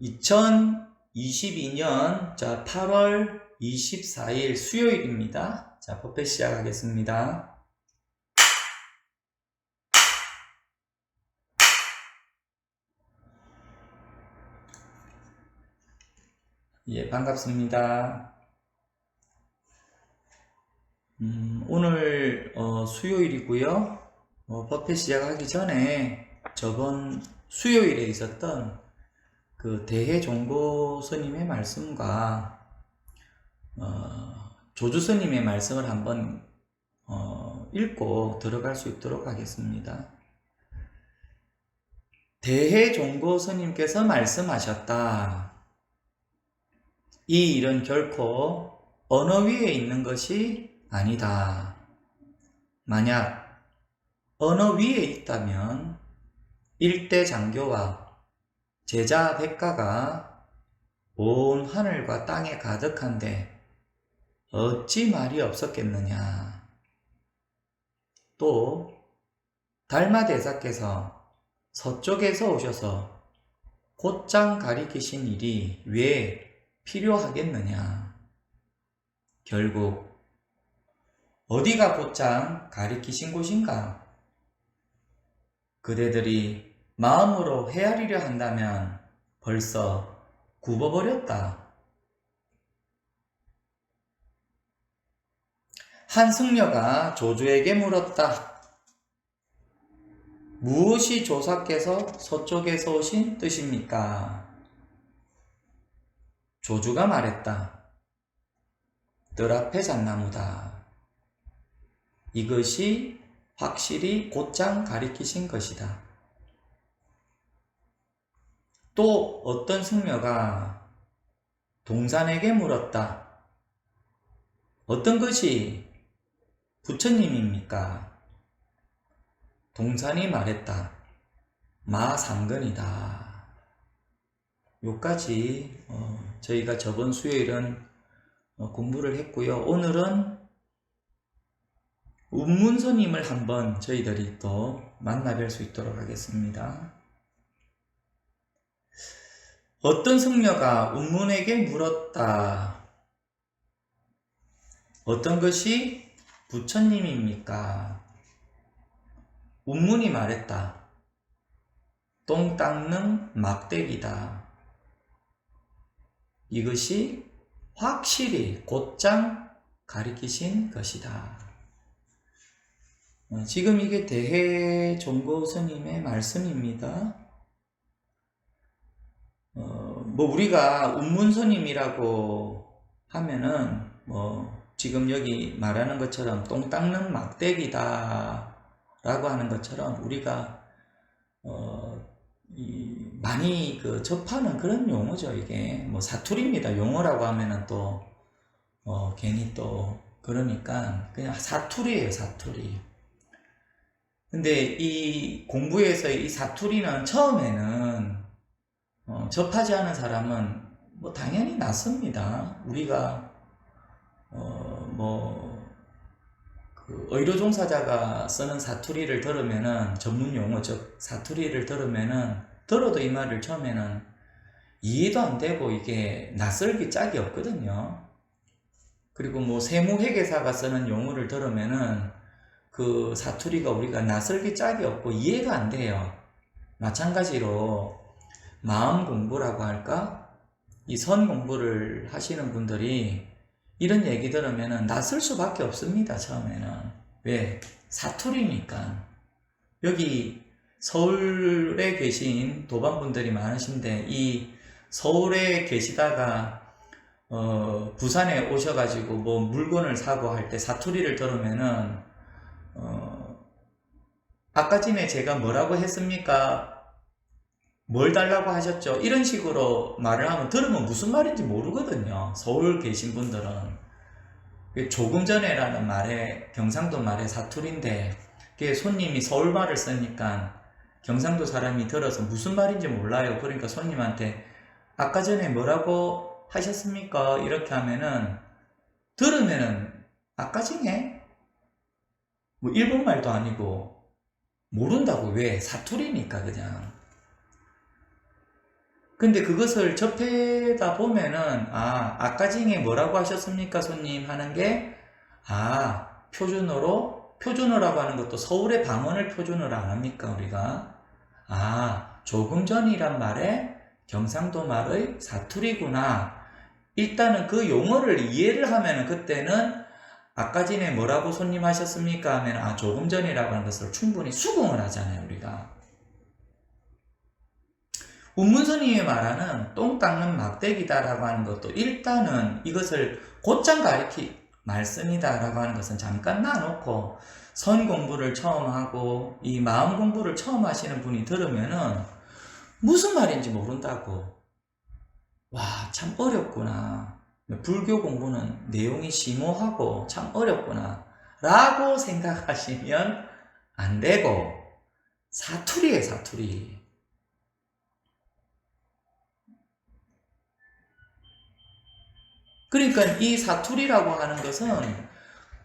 2022년 8월 24일 수요일입니다. 자, 퍼펫 시작하겠습니다. 예, 반갑습니다. 오늘 수요일이고요. 퍼펫 시작하기 전에 저번 수요일에 있었던 그 대해종고 스님의 말씀과 조주 스님의 말씀을 한번 읽고 들어갈 수 있도록 하겠습니다. 대해종고 스님께서 말씀하셨다. 이 일은 결코 언어 위에 있는 것이 아니다. 만약 언어 위에 있다면 일대 장교와 제자 백가가 온 하늘과 땅에 가득한데 어찌 말이 없었겠느냐. 또 달마대사께서 서쪽에서 오셔서 곧장 가리키신 일이 왜 필요하겠느냐. 결국 어디가 곧장 가리키신 곳인가? 그대들이 마음으로 헤아리려 한다면 벌써 굽어버렸다. 한 승려가 조주에게 물었다. 무엇이 조사께서 서쪽에서 오신 뜻입니까? 조주가 말했다. 뜰 앞에 잣나무다. 이것이 확실히 곧장 가리키신 것이다. 또 어떤 승려가 동산에게 물었다. 어떤 것이 부처님입니까? 동산이 말했다. 마상근이다. 요까지 저희가 저번 수요일은 공부를 했고요. 오늘은 운문스님을 한번 저희들이 또 만나뵐 수 있도록 하겠습니다. 어떤 승려가 운문에게 물었다. 어떤 것이 부처님입니까? 운문이 말했다. 똥 닦는 막대기다. 이것이 확실히 곧장 가리키신 것이다. 지금 이게 대해종고 스님의 말씀입니다. 우리가 운문스님이라고 하면은 지금 여기 말하는 것처럼 똥 닦는 막대기다 라고 하는 것처럼 우리가 많이 접하는 그런 용어죠. 이게 사투리입니다. 용어라고 하면은 또 괜히 또 그러니까 그냥 사투리예요. 사투리. 근데 이 공부에서 이 사투리는 처음에는 접하지 않은 사람은 당연히 낯섭니다. 우리가 의료 종사자가 쓰는 사투리를 들으면은 전문 용어 즉 사투리를 들으면은 들어도 이 말을 처음에는 이해도 안 되고 이게 낯설기 짝이 없거든요. 그리고 세무회계사가 쓰는 용어를 들으면은 그 사투리가 우리가 낯설기 짝이 없고 이해가 안 돼요. 마찬가지로 마음 공부라고 할까? 이 선 공부를 하시는 분들이 이런 얘기 들으면 낯설 수밖에 없습니다. 처음에는. 왜? 사투리니까. 여기 서울에 계신 도반분들이 많으신데 이 서울에 계시다가 부산에 오셔가지고 물건을 사고 할 때 사투리를 들으면은 아까 전에 제가 뭐라고 했습니까? 뭘 달라고 하셨죠? 이런 식으로 말을 하면 들으면 무슨 말인지 모르거든요. 서울 계신 분들은. 조금 전에라는 말에 경상도 말의 사투리인데 그게 손님이 서울 말을 쓰니까 경상도 사람이 들어서 무슨 말인지 몰라요. 그러니까 손님한테 아까 전에 뭐라고 하셨습니까? 이렇게 하면은 들으면은 아까 전에 일본말도 아니고 모른다고. 왜? 사투리니까 그냥. 근데 그것을 접해다 보면은, 아까 중에 뭐라고 하셨습니까, 손님? 하는 게, 표준어라고 하는 것도 서울의 방언을 표준어로 안 합니까, 우리가? 조금 전이란 말에 경상도 말의 사투리구나. 일단은 그 용어를 이해를 하면은 그때는 아까 전에 뭐라고 손님 하셨습니까? 하면 조금 전이라고 하는 것을 충분히 수긍을 하잖아요, 우리가. 운문선님이 말하는 똥 닦는 막대기다라고 하는 것도 일단은 이것을 곧장 말씀이다라고 하는 것은 잠깐 놔놓고 선 공부를 처음 하고 이 마음 공부를 처음 하시는 분이 들으면은 무슨 말인지 모른다고. 와, 참 어렵구나. 불교 공부는 내용이 심오하고 참 어렵구나. 라고 생각하시면 안 되고, 사투리에 사투리. 그러니까 이 사투리라고 하는 것은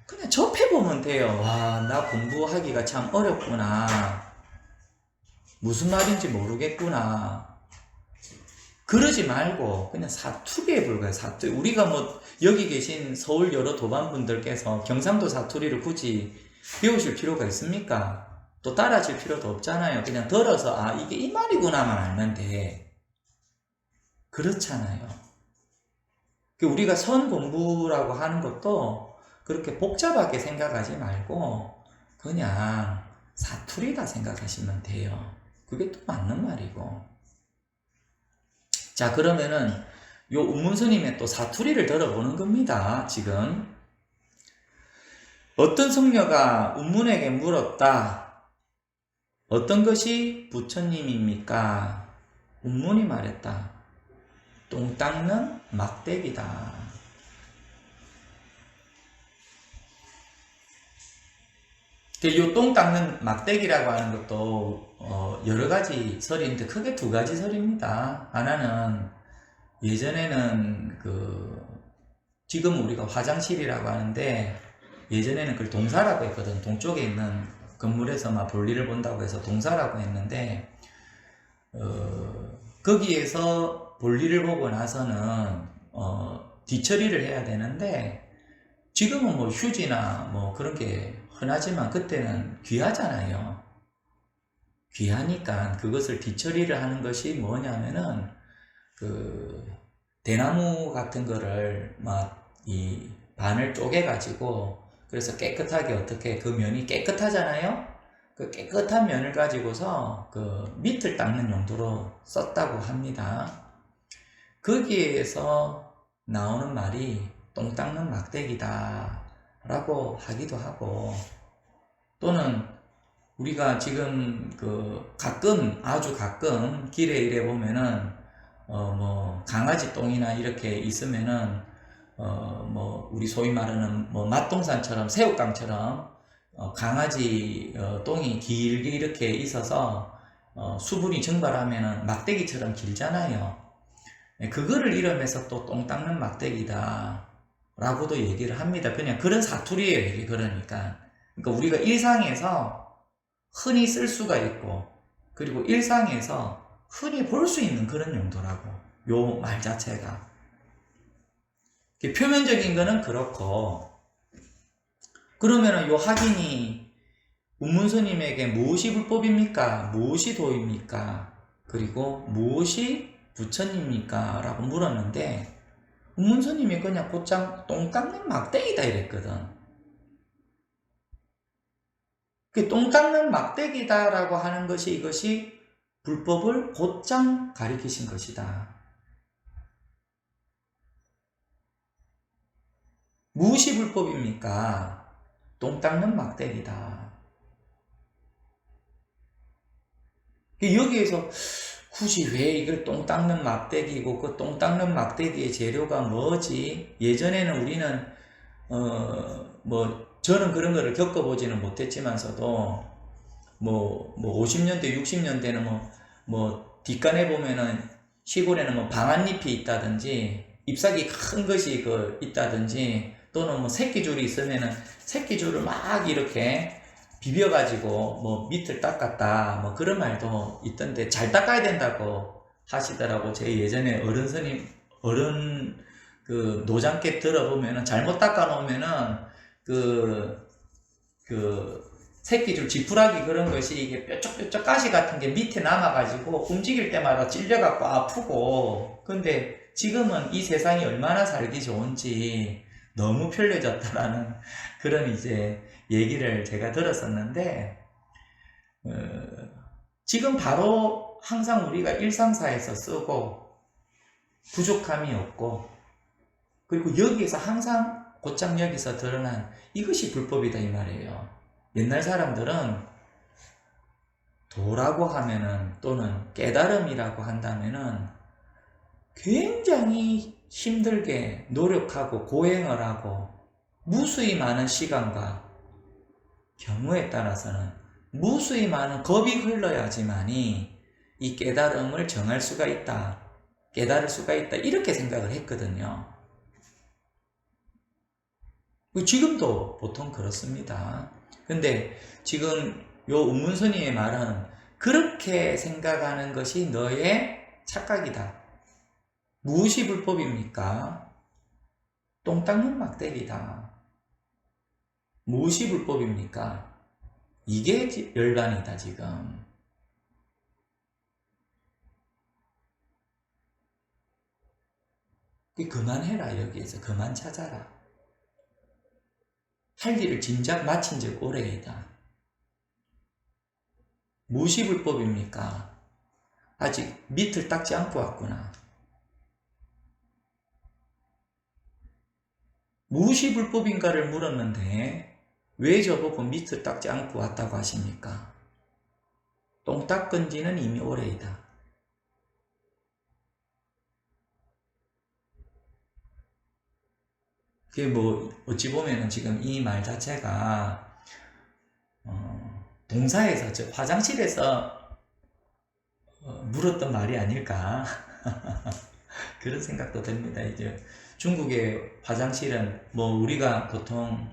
그냥 접해보면 돼요. 와, 나 공부하기가 참 어렵구나. 무슨 말인지 모르겠구나. 그러지 말고 그냥 사투리에 불과해. 사투리. 우리가 뭐 여기 계신 서울 여러 도반분들께서 경상도 사투리를 굳이 배우실 필요가 있습니까? 또 따라질 필요도 없잖아요. 그냥 들어서 이게 이 말이구나만 알는데 그렇잖아요. 우리가 선 공부라고 하는 것도 그렇게 복잡하게 생각하지 말고 그냥 사투리다 생각하시면 돼요. 그게 또 맞는 말이고. 자, 그러면은 요 운문스님의 또 사투리를 들어보는 겁니다. 지금 어떤 성녀가 운문에게 물었다. 어떤 것이 부처님입니까? 운문이 말했다. 똥 닦는 막대기다. 이 똥 닦는 막대기라고 하는 것도 여러 가지 설이 있는데 크게 두 가지 설입니다. 하나는 예전에는 지금 우리가 화장실이라고 하는데 예전에는 그걸 동사라고 했거든. 동쪽에 있는 건물에서 막 볼일을 본다고 해서 동사라고 했는데 거기에서 볼일을 보고 나서는 뒤처리를 해야 되는데 지금은 뭐 휴지나 뭐 그런 게 흔하지만 그때는 귀하잖아요. 귀하니까 그것을 뒤처리를 하는 것이 뭐냐면은 대나무 같은 거를 막 이 반을 쪼개 가지고 그래서 깨끗하게 어떻게 그 면이 깨끗하잖아요. 그 깨끗한 면을 가지고서 그 밑을 닦는 용도로 썼다고 합니다. 거기에서 나오는 말이 똥 닦는 막대기다 라고 하기도 하고, 또는 우리가 지금 아주 가끔 길에 이래 보면은 뭐 강아지 똥이나 이렇게 있으면은 뭐 우리 소위 말하는 뭐 맛동산처럼 새우깡처럼 강아지 똥이 길게 이렇게 있어서 수분이 증발하면은 막대기처럼 길잖아요. 그거를 이름해서 또 똥 닦는 막대기다 라고도 얘기를 합니다. 그냥 그런 사투리예요, 이게. 그러니까 우리가 일상에서 흔히 쓸 수가 있고, 그리고 일상에서 흔히 볼 수 있는 그런 용도라고, 요 말 자체가. 표면적인 거는 그렇고, 그러면은 요 학인이 운문스님에게 무엇이 불법입니까? 무엇이 도입니까? 그리고 무엇이 부처님입니까? 라고 물었는데 운문스님이 그냥 곧장 똥 닦는 막대기다 이랬거든. 똥 닦는 막대기다 라고 하는 것이 이것이 불법을 곧장 가리키신 것이다. 무엇이 불법입니까? 똥 닦는 막대기다. 여기에서 굳이 왜 이걸 똥 닦는 막대기고 그 똥 닦는 막대기의 재료가 뭐지? 예전에는 우리는 뭐 저는 그런 거를 겪어보지는 못했지만서도 뭐 50년대 60년대는 뭐 뒷간에 보면은 시골에는 뭐 방앗잎이 있다든지 잎사귀 큰 것이 있다든지, 또는 뭐 새끼줄이 있으면은 새끼줄을 막 이렇게 비벼가지고 뭐 밑을 닦았다 뭐 그런 말도 있던데, 잘 닦아야 된다고 하시더라고. 제 예전에 어른 스님, 어른 그 노장께 들어보면은 잘못 닦아놓으면은 그, 새끼줄 지푸라기 그런 것이 이게 뾰족뾰족 가시 같은 게 밑에 남아가지고 움직일 때마다 찔려갖고 아프고. 근데 지금은 이 세상이 얼마나 살기 좋은지 너무 편리해졌다라는 그런 이제 얘기를 제가 들었었는데, 지금 바로 항상 우리가 일상사에서 쓰고 부족함이 없고, 그리고 여기에서 항상 곧장 여기서 드러난 이것이 불법이다 이 말이에요. 옛날 사람들은 도라고 하면은 또는 깨달음이라고 한다면은 굉장히 힘들게 노력하고 고행을 하고 무수히 많은 시간과 경우에 따라서는 무수히 많은 겁이 흘러야지만이 이 깨달음을 정할 수가 있다, 깨달을 수가 있다, 이렇게 생각을 했거든요. 지금도 보통 그렇습니다. 근데 지금 요 운문선이의 말은 그렇게 생각하는 것이 너의 착각이다. 무엇이 불법입니까? 똥 닦는 막대기다. 무엇이 불법입니까? 이게 열반이다 지금. 그만해라. 여기에서 그만 찾아라. 할 일을 진작 마친 즉 오래이다. 무엇이 불법입니까? 아직 밑을 닦지 않고 왔구나. 무엇이 불법인가를 물었는데 왜 저보고 밑을 닦지 않고 왔다고 하십니까? 똥 닦은 지는 이미 오래이다. 그게 어찌 보면은 지금 이 말 자체가 동사에서, 즉 화장실에서 물었던 말이 아닐까 그런 생각도 듭니다. 이제 중국의 화장실은 우리가 보통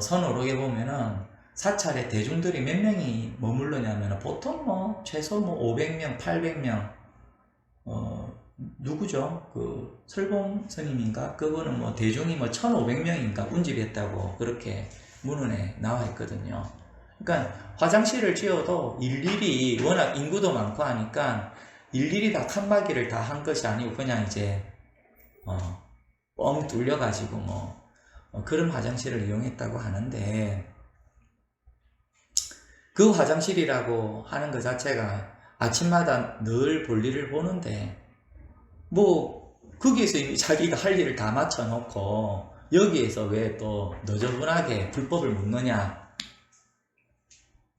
선호록에 보면은 사찰에 대중들이 몇 명이 머물르냐면 보통 최소 500명, 800명, 누구죠? 설공 스님인가? 그거는 대중이 1500명인가 운집했다고 그렇게 문헌에 나와 있거든요. 그러니까 화장실을 지어도 일일이 워낙 인구도 많고 하니까 일일이 다 칸막이를 다 한 것이 아니고 그냥 이제 뻥 뚫려가지고 그런 화장실을 이용했다고 하는데, 그 화장실이라고 하는 것 자체가 아침마다 늘 볼일을 보는데 거기에서 이미 자기가 할 일을 다 마쳐놓고 여기에서 왜 또 너저분하게 불법을 묻느냐,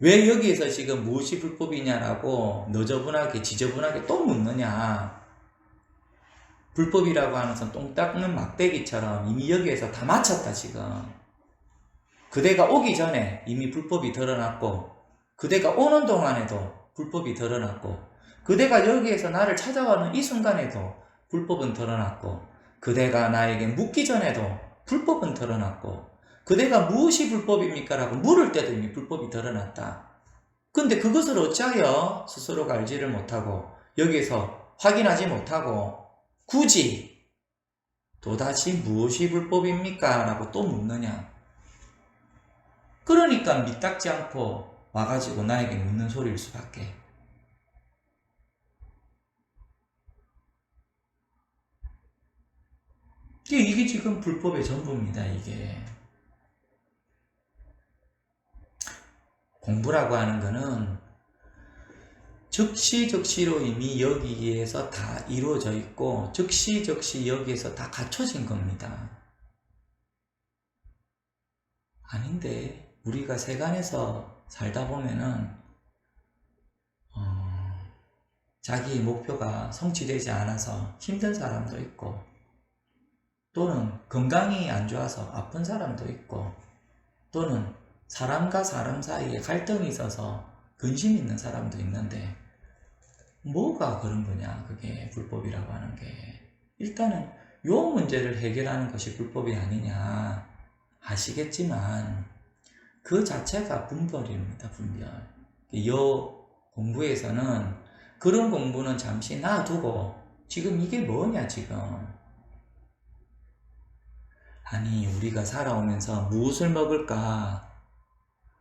왜 여기에서 지금 무엇이 불법이냐라고 너저분하게 지저분하게 또 묻느냐. 불법이라고 하는 것은 똥 닦는 막대기처럼 이미 여기에서 다 마쳤다 지금. 그대가 오기 전에 이미 불법이 드러났고, 그대가 오는 동안에도 불법이 드러났고, 그대가 여기에서 나를 찾아가는 이 순간에도 불법은 드러났고, 그대가 나에게 묻기 전에도 불법은 드러났고, 그대가 무엇이 불법입니까? 라고 물을 때도 이미 불법이 드러났다. 근데 그것을 어찌하여 스스로가 알지를 못하고 여기에서 확인하지 못하고 굳이 도다시 무엇이 불법입니까? 라고 또 묻느냐. 그러니까 밑닦지 않고 와가지고 나에게 묻는 소리일 수밖에. 이게 지금 불법의 전부입니다. 이게 공부라고 하는 거는 즉시즉시로 이미 여기에서 다 이루어져 있고 즉시즉시 여기에서 다 갖춰진 겁니다. 아닌데 우리가 세간에서 살다 보면은 자기 목표가 성취되지 않아서 힘든 사람도 있고, 또는 건강이 안 좋아서 아픈 사람도 있고, 또는 사람과 사람 사이에 갈등이 있어서 근심 있는 사람도 있는데 뭐가 그런 거냐, 그게 불법이라고 하는 게. 일단은 요 문제를 해결하는 것이 불법이 아니냐 아시겠지만 그 자체가 분별입니다. 분별. 요 공부에서는 그런 공부는 잠시 놔두고 지금 이게 뭐냐 지금. 아니 우리가 살아오면서 무엇을 먹을까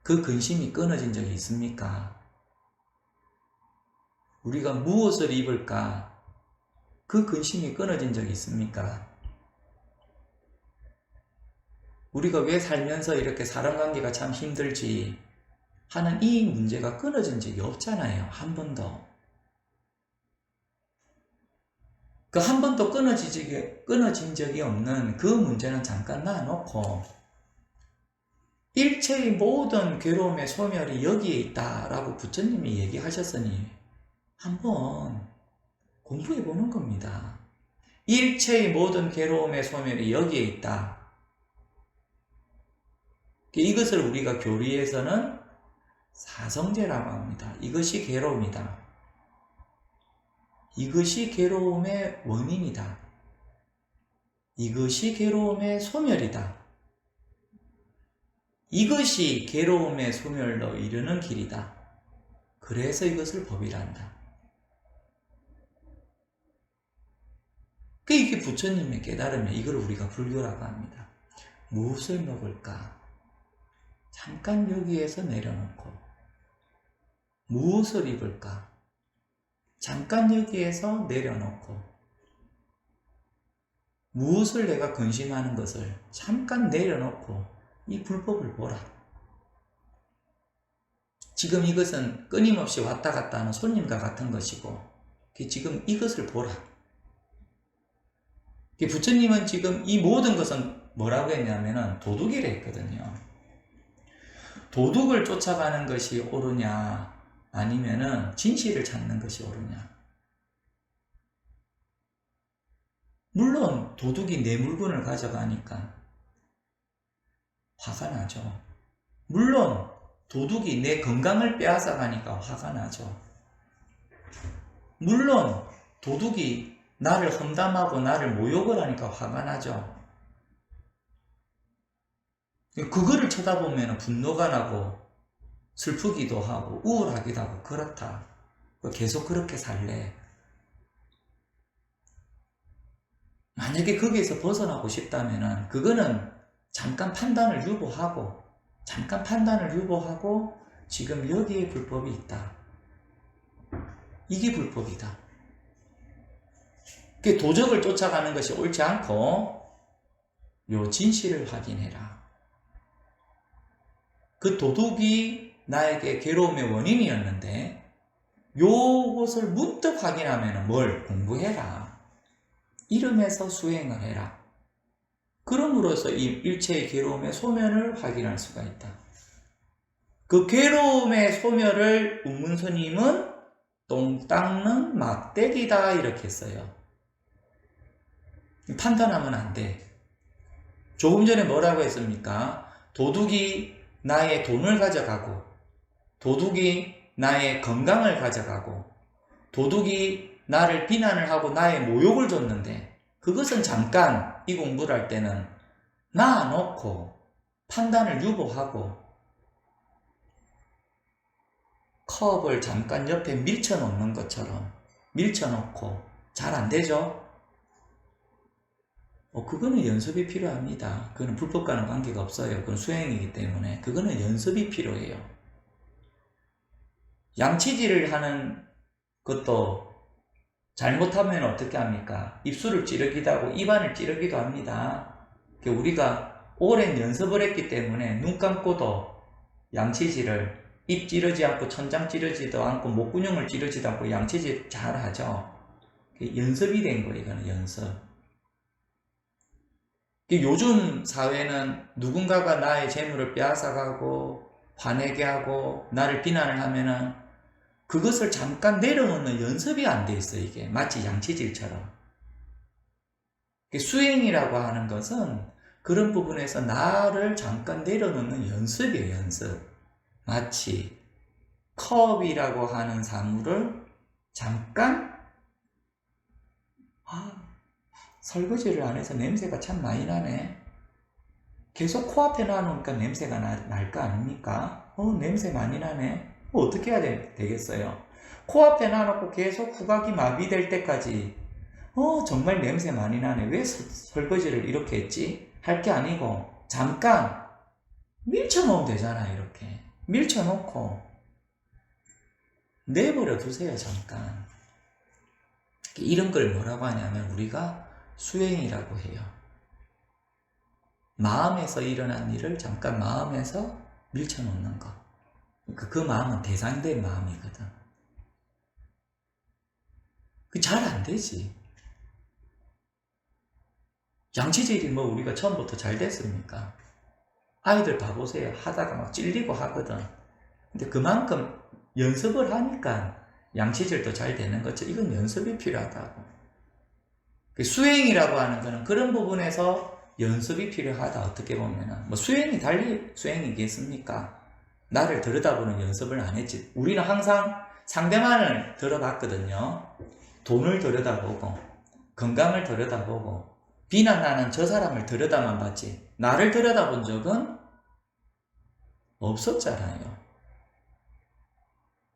그 근심이 끊어진 적이 있습니까? 우리가 무엇을 입을까 그 근심이 끊어진 적이 있습니까? 우리가 왜 살면서 이렇게 사람관계가 참 힘들지 하는 이 문제가 끊어진 적이 없잖아요. 한 번도. 그 한 번도 끊어진 적이 없는 그 문제는 잠깐 놔놓고 일체의 모든 괴로움의 소멸이 여기에 있다라고 부처님이 얘기하셨으니 한번 공부해 보는 겁니다. 일체의 모든 괴로움의 소멸이 여기에 있다. 이것을 우리가 교리에서는 사성제라고 합니다. 이것이 괴로움이다. 이것이 괴로움의 원인이다. 이것이 괴로움의 소멸이다. 이것이 괴로움의 소멸로 이르는 길이다. 그래서 이것을 법이라 한다. 이게 부처님의 깨달음이에요. 이걸 우리가 불교라고 합니다. 무엇을 먹을까? 잠깐 여기에서 내려놓고 무엇을 입을까? 잠깐 여기에서 내려놓고 무엇을 내가 근심하는 것을 잠깐 내려놓고 이 불법을 보라. 지금 이것은 끊임없이 왔다 갔다 하는 손님과 같은 것이고 지금 이것을 보라. 부처님은 지금 이 모든 것은 뭐라고 했냐면은 도둑이라 했거든요. 도둑을 쫓아가는 것이 옳으냐 아니면은 진실을 찾는 것이 옳으냐. 물론 도둑이 내 물건을 가져가니까 화가 나죠. 물론 도둑이 내 건강을 빼앗아 가니까 화가 나죠. 물론 도둑이 나를 험담하고 나를 모욕을 하니까 화가 나죠. 그거를 쳐다보면 분노가 나고 슬프기도 하고 우울하기도 하고 그렇다. 계속 그렇게 살래. 만약에 거기에서 벗어나고 싶다면 그거는 잠깐 판단을 유보하고 지금 여기에 불법이 있다. 이게 불법이다. 도적을 쫓아가는 것이 옳지 않고 요 진실을 확인해라. 그 도둑이 나에게 괴로움의 원인이었는데 요것을 문득 확인하면 뭘 공부해라. 이름에서 수행을 해라. 그럼으로써 이 일체의 괴로움의 소멸을 확인할 수가 있다. 그 괴로움의 소멸을 운문스님은 똥 닦는 막대기다 이렇게 했어요. 판단하면 안 돼. 조금 전에 뭐라고 했습니까? 도둑이 나의 돈을 가져가고 도둑이 나의 건강을 가져가고 도둑이 나를 비난을 하고 나의 모욕을 줬는데 그것은 잠깐 이 공부를 할 때는 놔놓고 판단을 유보하고 컵을 잠깐 옆에 밀쳐놓는 것처럼 밀쳐놓고 잘 안 되죠? 그거는 연습이 필요합니다. 그거는 불법과는 관계가 없어요. 그건 수행이기 때문에 그거는 연습이 필요해요. 양치질을 하는 것도 잘못하면 어떻게 합니까? 입술을 찌르기도 하고 입안을 찌르기도 합니다. 우리가 오랜 연습을 했기 때문에 눈 감고도 양치질을 입 찌르지 않고 천장 찌르지도 않고 목구멍을 찌르지도 않고 양치질 잘 하죠. 연습이 된 거예요. 이거는 연습. 요즘 사회는 누군가가 나의 재물을 빼앗아가고 화내게 하고 나를 비난을 하면은 그것을 잠깐 내려놓는 연습이 안 돼 있어. 이게 마치 양치질처럼. 수행이라고 하는 것은 그런 부분에서 나를 잠깐 내려놓는 연습이에요. 연습. 마치 컵이라고 하는 사물을 잠깐 설거지를 안 해서 냄새가 참 많이 나네. 계속 코앞에 놔놓으니까 냄새가 날 거 아닙니까? 냄새 많이 나네. 어떻게 해야 되겠어요? 코앞에 놔놓고 계속 후각이 마비될 때까지 정말 냄새 많이 나네. 왜 설거지를 이렇게 했지? 할 게 아니고 잠깐 밀쳐놓으면 되잖아. 이렇게 밀쳐놓고 내버려 두세요. 잠깐. 이런 걸 뭐라고 하냐면 우리가 수행이라고 해요. 마음에서 일어난 일을 잠깐 마음에서 밀쳐놓는 거. 그 마음은 대상된 마음이거든. 잘 안 되지. 양치질이 뭐 우리가 처음부터 잘 됐습니까? 아이들 봐보세요. 하다가 막 찔리고 하거든. 근데 그만큼 연습을 하니까 양치질도 잘 되는 거죠. 이건 연습이 필요하다고. 수행이라고 하는 거는 그런 부분에서 연습이 필요하다. 어떻게 보면은 뭐 수행이 달리 수행이겠습니까? 나를 들여다보는 연습을 안 했지. 우리는 항상 상대방을 들여다봤거든요. 돈을 들여다보고 건강을 들여다보고 비난하는 저 사람을 들여다만 봤지 나를 들여다본 적은 없었잖아요.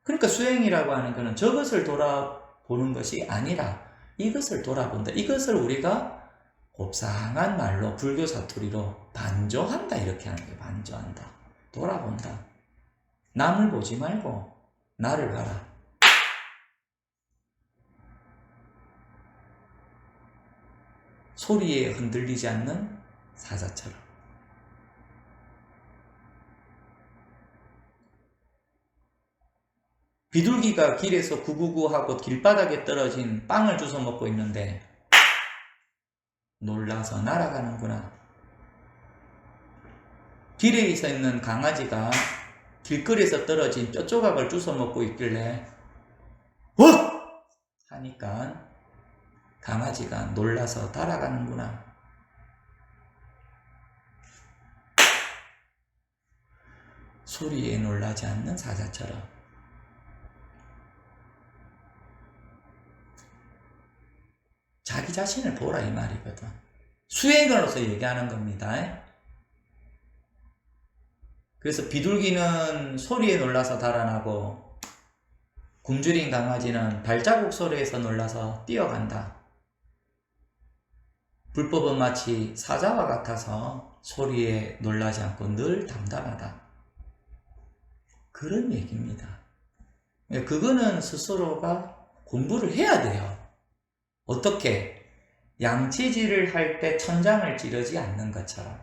그러니까 수행이라고 하는 것은 저것을 돌아보는 것이 아니라 이것을 돌아본다. 이것을 우리가 곱상한 말로 불교 사투리로 반조한다 이렇게 하는 거예요. 반조한다. 돌아본다. 남을 보지 말고 나를 봐라. 소리에 흔들리지 않는 사자처럼. 비둘기가 길에서 구구구 하고 길바닥에 떨어진 빵을 주워 먹고 있는데 놀라서 날아가는구나. 길에 있는 강아지가 길거리에서 떨어진 뼈 조각을 주워 먹고 있길래 하니까 강아지가 놀라서 따라가는구나. 소리에 놀라지 않는 사자처럼. 자기 자신을 보라 이 말이거든. 수행으로서 얘기하는 겁니다. 그래서 비둘기는 소리에 놀라서 달아나고 굶주린 강아지는 발자국 소리에서 놀라서 뛰어간다. 불법은 마치 사자와 같아서 소리에 놀라지 않고 늘 담담하다. 그런 얘기입니다. 그거는 스스로가 공부를 해야 돼요. 어떻게? 양치질을 할 때 천장을 찌르지 않는 것처럼.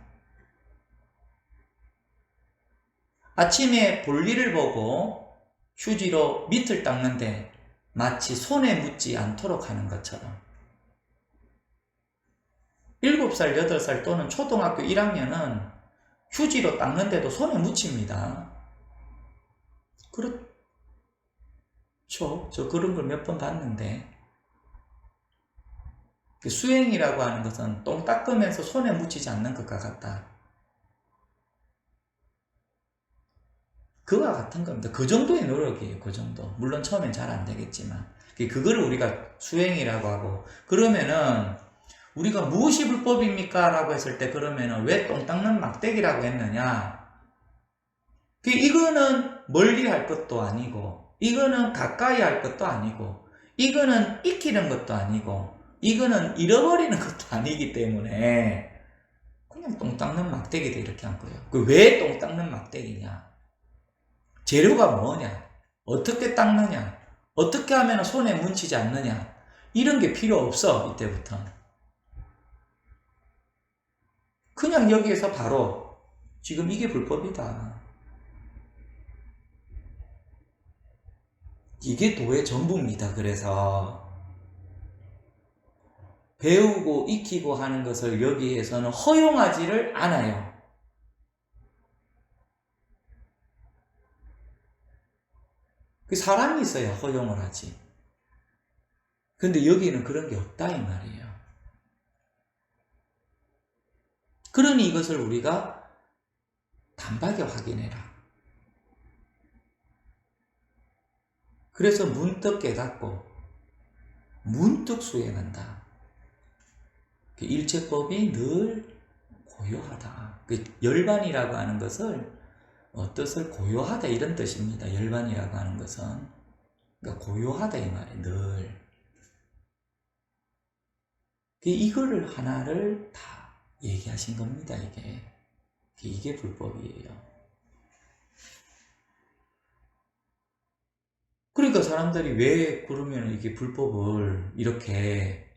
아침에 볼일을 보고 휴지로 밑을 닦는데 마치 손에 묻지 않도록 하는 것처럼. 7살, 8살 또는 초등학교 1학년은 휴지로 닦는데도 손에 묻힙니다. 그렇죠. 저 그런 걸 몇 번 봤는데. 수행이라고 하는 것은 똥 닦으면서 손에 묻히지 않는 것과 같다. 그와 같은 겁니다. 그 정도의 노력이에요. 그 정도. 물론 처음엔 잘 안 되겠지만. 그거를 우리가 수행이라고 하고, 그러면은 우리가 무엇이 불법입니까? 라고 했을 때 그러면은 왜 똥 닦는 막대기라고 했느냐? 이거는 멀리 할 것도 아니고, 이거는 가까이 할 것도 아니고, 이거는 익히는 것도 아니고, 이거는 잃어버리는 것도 아니기 때문에 그냥 똥 닦는 막대기도 이렇게 한 거예요. 왜 똥 닦는 막대기냐? 재료가 뭐냐? 어떻게 닦느냐? 어떻게 하면 손에 묻히지 않느냐? 이런 게 필요 없어. 이때부터. 그냥 여기에서 바로 지금 이게 불법이다. 이게 도의 전부입니다. 그래서 배우고 익히고 하는 것을 여기에서는 허용하지를 않아요. 그 사람이 있어야 허용을 하지. 근데 여기는 그런 게 없다 이 말이에요. 그러니 이것을 우리가 단박에 확인해라. 그래서 문득 깨닫고 문득 수행한다. 일체법이 늘 고요하다. 열반이라고 하는 것을 뜻을 고요하다 이런 뜻입니다. 열반이라고 하는 것은 그러니까 고요하다 이 말이에요. 늘. 이거를 하나를 다 얘기하신 겁니다. 이게 불법이에요. 그러니까 사람들이 왜 그러면 이게 불법을 이렇게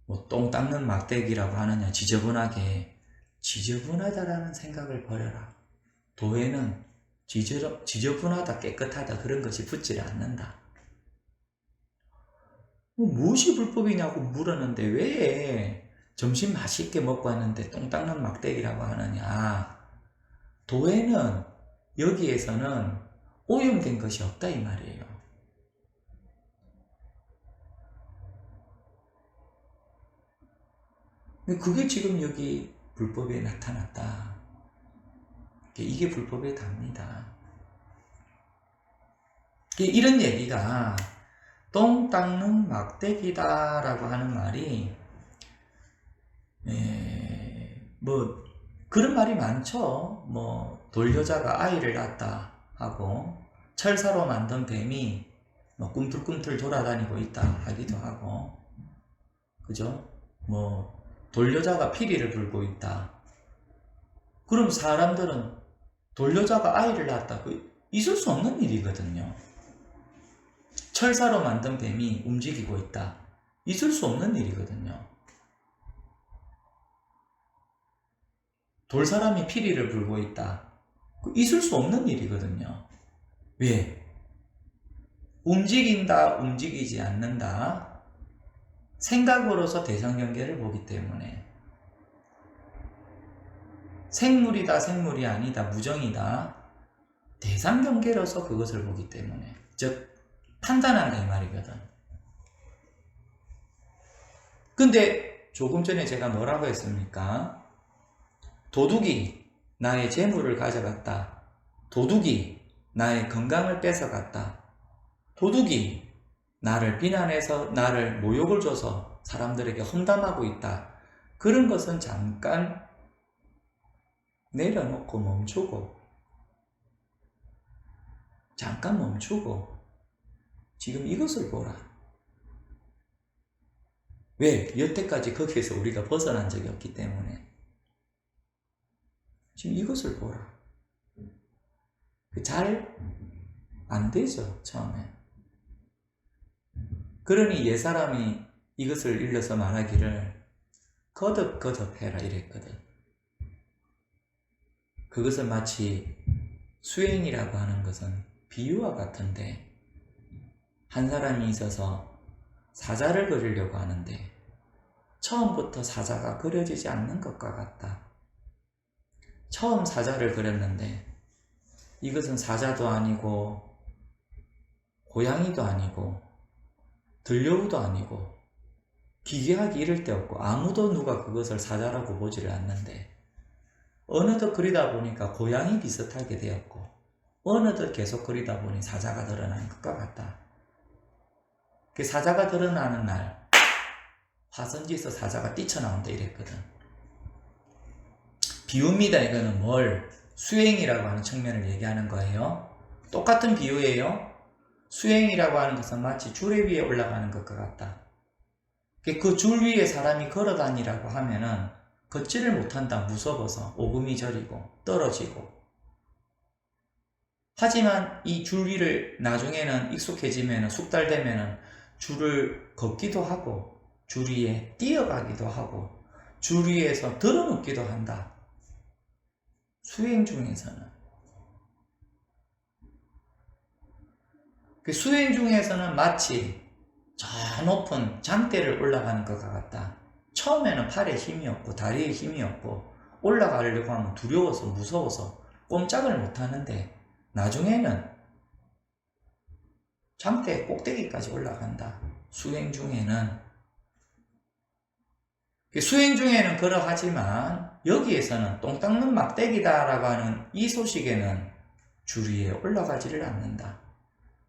뭐 똥 닦는 막대기라고 하느냐, 지저분하다라는 생각을 버려라. 도에는 지저분하다, 깨끗하다 그런 것이 붙지 않는다. 무엇이 불법이냐고 물었는데 왜 점심 맛있게 먹고 왔는데 똥 닦는 막대기라고 하느냐. 도에는 여기에서는 오염된 것이 없다 이 말이에요. 그게 지금 여기 불법에 나타났다. 이게 불법에 답니다. 이런 얘기가 똥 닦는 막대기다라고 하는 말이 뭐 그런 말이 많죠. 뭐 돌여자가 아이를 낳았다 하고 철사로 만든 뱀이 뭐 꿈틀꿈틀 돌아다니고 있다 하기도 하고, 그죠? 뭐 돌여자가 피리를 불고 있다. 그럼 사람들은 돌여자가 아이를 낳았다. 있을 수 없는 일이거든요. 철사로 만든 뱀이 움직이고 있다. 있을 수 없는 일이거든요. 돌사람이 피리를 불고 있다. 있을 수 없는 일이거든요. 왜? 움직인다, 움직이지 않는다. 생각으로서 대상경계를 보기 때문에. 생물이다, 생물이 아니다, 무정이다. 대상경계로서 그것을 보기 때문에. 즉, 판단한다 이 말이거든. 근데 조금 전에 제가 뭐라고 했습니까? 도둑이 나의 재물을 가져갔다. 도둑이 나의 건강을 뺏어갔다. 도둑이 나를 비난해서 나를 모욕을 줘서 사람들에게 험담하고 있다. 그런 것은 잠깐 내려놓고 잠깐 멈추고 지금 이것을 보라. 왜? 여태까지 거기에서 우리가 벗어난 적이 없기 때문에. 지금 이것을 보라. 잘 안 되죠, 처음에. 그러니 옛사람이 이것을 일러서 말하기를 거듭거듭 해라 이랬거든. 그것은 마치 수행이라고 하는 것은 비유와 같은데, 한 사람이 있어서 사자를 그리려고 하는데 처음부터 사자가 그려지지 않는 것과 같다. 처음 사자를 그렸는데 이것은 사자도 아니고 고양이도 아니고 들여우도 아니고 기괴하기 이를 데 없고 아무도 누가 그것을 사자라고 보지를 않는데 어느덧 그리다 보니까 고양이 비슷하게 되었고 어느덧 계속 그리다 보니 사자가 드러나는 것과 같다. 그 사자가 드러나는 날 화선지에서 사자가 뛰쳐나온다 이랬거든. 비유입니다. 이거는 뭘? 수행이라고 하는 측면을 얘기하는 거예요. 똑같은 비유예요. 수행이라고 하는 것은 마치 줄에 위에 올라가는 것과 같다. 그 줄 위에 사람이 걸어다니라고 하면은 걷지를 못한다. 무서워서 오금이 저리고 떨어지고. 하지만 이 줄 위를 나중에는 익숙해지면은 숙달되면은 줄을 걷기도 하고 줄 위에 뛰어가기도 하고 줄 위에서 들어눕기도 한다. 수행 중에서는. 그 수행 중에서는 마치 저 높은 장대를 올라가는 것과 같다. 처음에는 팔에 힘이 없고 다리에 힘이 없고 올라가려고 하면 두려워서 무서워서 꼼짝을 못하는데 나중에는 장대 꼭대기까지 올라간다. 수행 중에는. 수행 중에는 그러하지만 여기에서는 똥 닦는 막대기다라고 하는 이 소식에는 줄 위에 올라가지를 않는다.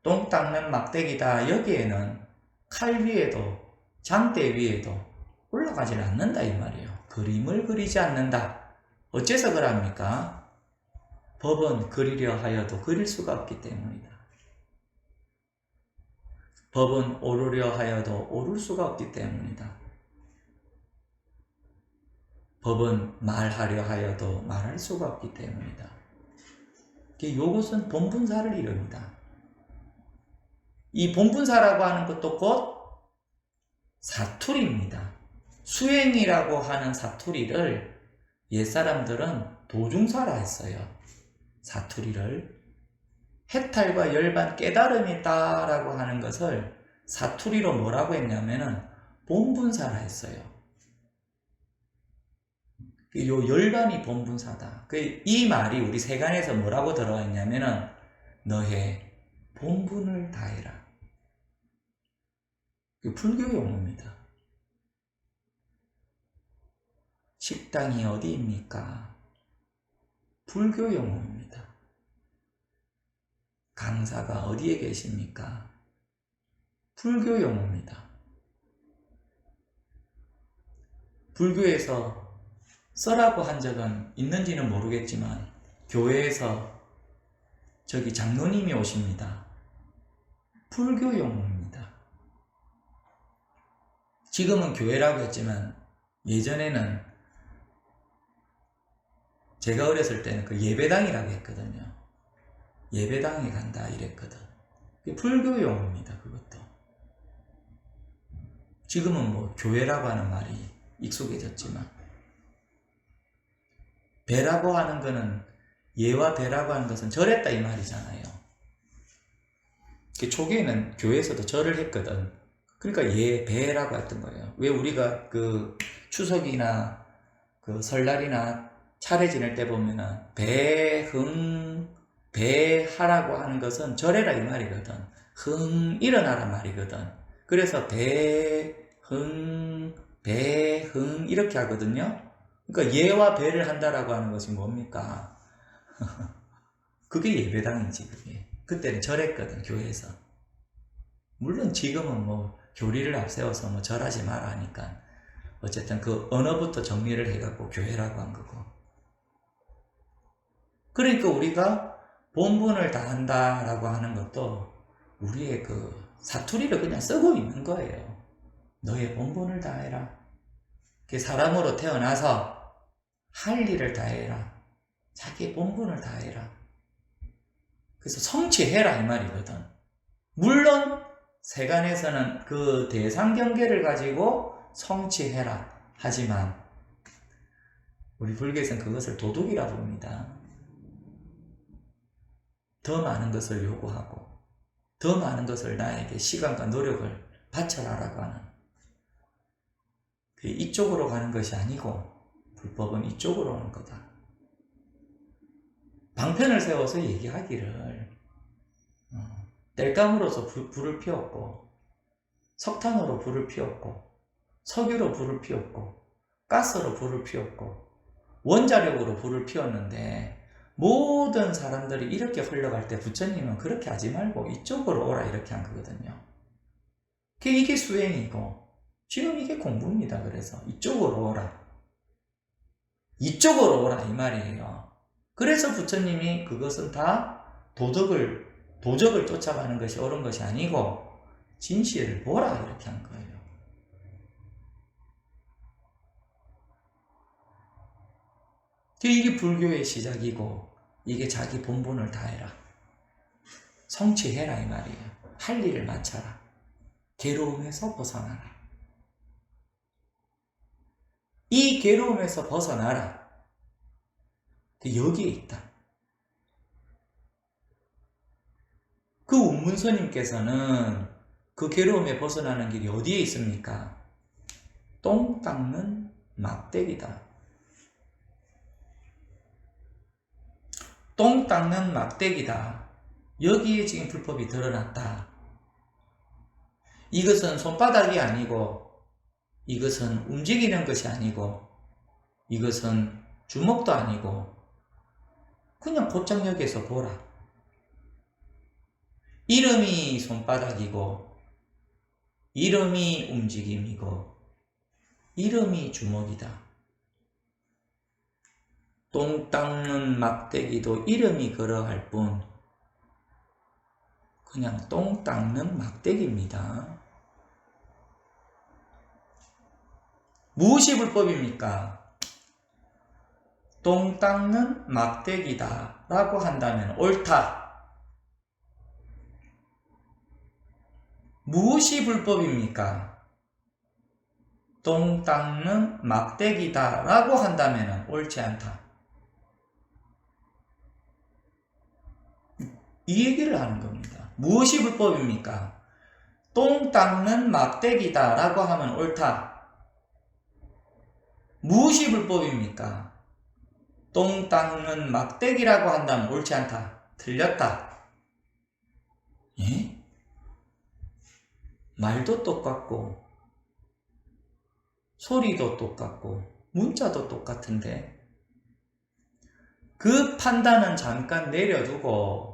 똥 닦는 막대기다 여기에는 칼 위에도 장대 위에도 올라가지를 않는다 이 말이에요. 그림을 그리지 않는다. 어째서 그럽니까? 법은 그리려 하여도 그릴 수가 없기 때문이다. 법은 오르려 하여도 오를 수가 없기 때문이다. 법은 말하려 하여도 말할 수가 없기 때문이다. 이것은 본분사를 이릅니다. 이 본분사라고 하는 것도 곧 사투리입니다. 수행이라고 하는 사투리를 옛사람들은 도중사라 했어요. 사투리를. 해탈과 열반 깨달음이다라고 하는 것을 사투리로 뭐라고 했냐면은 본분사라 했어요. 요 열반이 본분사다. 이 말이 우리 세간에서 뭐라고 들어와 있냐면은 너의 본분을 다해라. 불교 용어입니다. 식당이 어디입니까? 불교 용어입니다. 강사가 어디에 계십니까? 불교 용어입니다. 불교에서 써라고 한 적은 있는지는 모르겠지만 교회에서 저기 장로님이 오십니다. 불교 용어입니다. 지금은 교회라고 했지만 예전에는 제가 어렸을 때는 그 예배당이라고 했거든요. 예배당에 간다 이랬거든. 불교 용어입니다. 그것도. 지금은 뭐 교회라고 하는 말이 익숙해졌지만 배라고 하는 거는 예와 배라고 하는 것은 절했다 이 말이잖아요. 초기에는 교회에서도 절을 했거든. 그러니까 예, 배라고 했던 거예요. 왜 우리가 그 추석이나 그 설날이나 차례 지낼 때 보면은 배하라고 하는 것은 절해라 이 말이거든. 일어나라 말이거든. 그래서 배흥 이렇게 하거든요. 그러니까 예와 배를 한다라고 하는 것이 뭡니까? 그게 예배당이지 그게. 그때는 절했거든 교회에서. 물론 지금은 뭐 교리를 앞세워서 뭐 절하지 마라 하니까 어쨌든 그 언어부터 정리를 해갖고 교회라고 한 거고. 그러니까 우리가 본분을 다한다라고 하는 것도 우리의 그 사투리를 그냥 쓰고 있는 거예요. 너의 본분을 다해라. 사람으로 태어나서 할 일을 다해라. 자기의 본분을 다해라. 그래서 성취해라 이 말이거든. 물론 세간에서는 그 대상 경계를 가지고 성취해라 하지만 우리 불교에서는 그것을 도둑이라고 봅니다. 더 많은 것을 요구하고 더 많은 것을 나에게 시간과 노력을 바쳐라라고 하는 이쪽으로 가는 것이 아니고 불법은 이쪽으로 오는 거다. 방편을 세워서 얘기하기를 땔감으로서 불을 피웠고 석탄으로 불을 피웠고 석유로 불을 피웠고 가스로 불을 피웠고 원자력으로 불을 피웠는데 모든 사람들이 이렇게 흘러갈 때 부처님은 그렇게 하지 말고 이쪽으로 오라 이렇게 한 거거든요. 이게 수행이고 지금 이게 공부입니다. 그래서 이쪽으로 오라. 이쪽으로 오라 이 말이에요. 그래서 부처님이 그것은 다 도적을 쫓아가는 것이 옳은 것이 아니고 진실을 보라 이렇게 한 거예요. 이게 불교의 시작이고 이게 자기 본분을 다해라. 성취해라 이 말이에요. 할 일을 마쳐라. 괴로움에서 벗어나라. 이 괴로움에서 벗어나라. 여기에 있다. 그 운문스님께서는 그 괴로움에 벗어나는 길이 어디에 있습니까? 똥 닦는 막대기다. 똥 닦는 막대기다. 여기에 지금 불법이 드러났다. 이것은 손바닥이 아니고 이것은 움직이는 것이 아니고 이것은 주먹도 아니고 그냥 곧장 여기에서 보라. 이름이 손바닥이고 이름이 움직임이고 이름이 주먹이다. 똥 닦는 막대기도 이름이 그러할 뿐 그냥 똥 닦는 막대기입니다. 무엇이 불법입니까? 똥 닦는 막대기다 라고 한다면 옳다. 무엇이 불법입니까? 똥 닦는 막대기다 라고 한다면 옳지 않다. 이 얘기를 하는 겁니다. 무엇이 불법입니까? 똥 닦는 막대기다 라고 하면 옳다. 무엇이 불법입니까? 똥 닦는 막대기라고 한다면 옳지 않다. 틀렸다. 예? 말도 똑같고 소리도 똑같고 문자도 똑같은데 그 판단은 잠깐 내려두고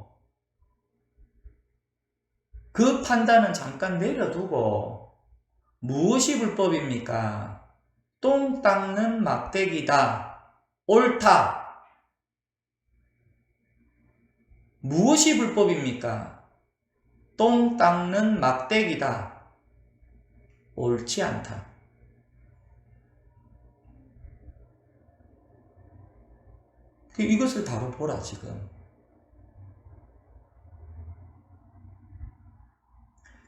무엇이 불법입니까? 똥 닦는 막대기다. 옳다. 무엇이 불법입니까? 똥 닦는 막대기다. 옳지 않다. 이것을 다뤄보라 지금.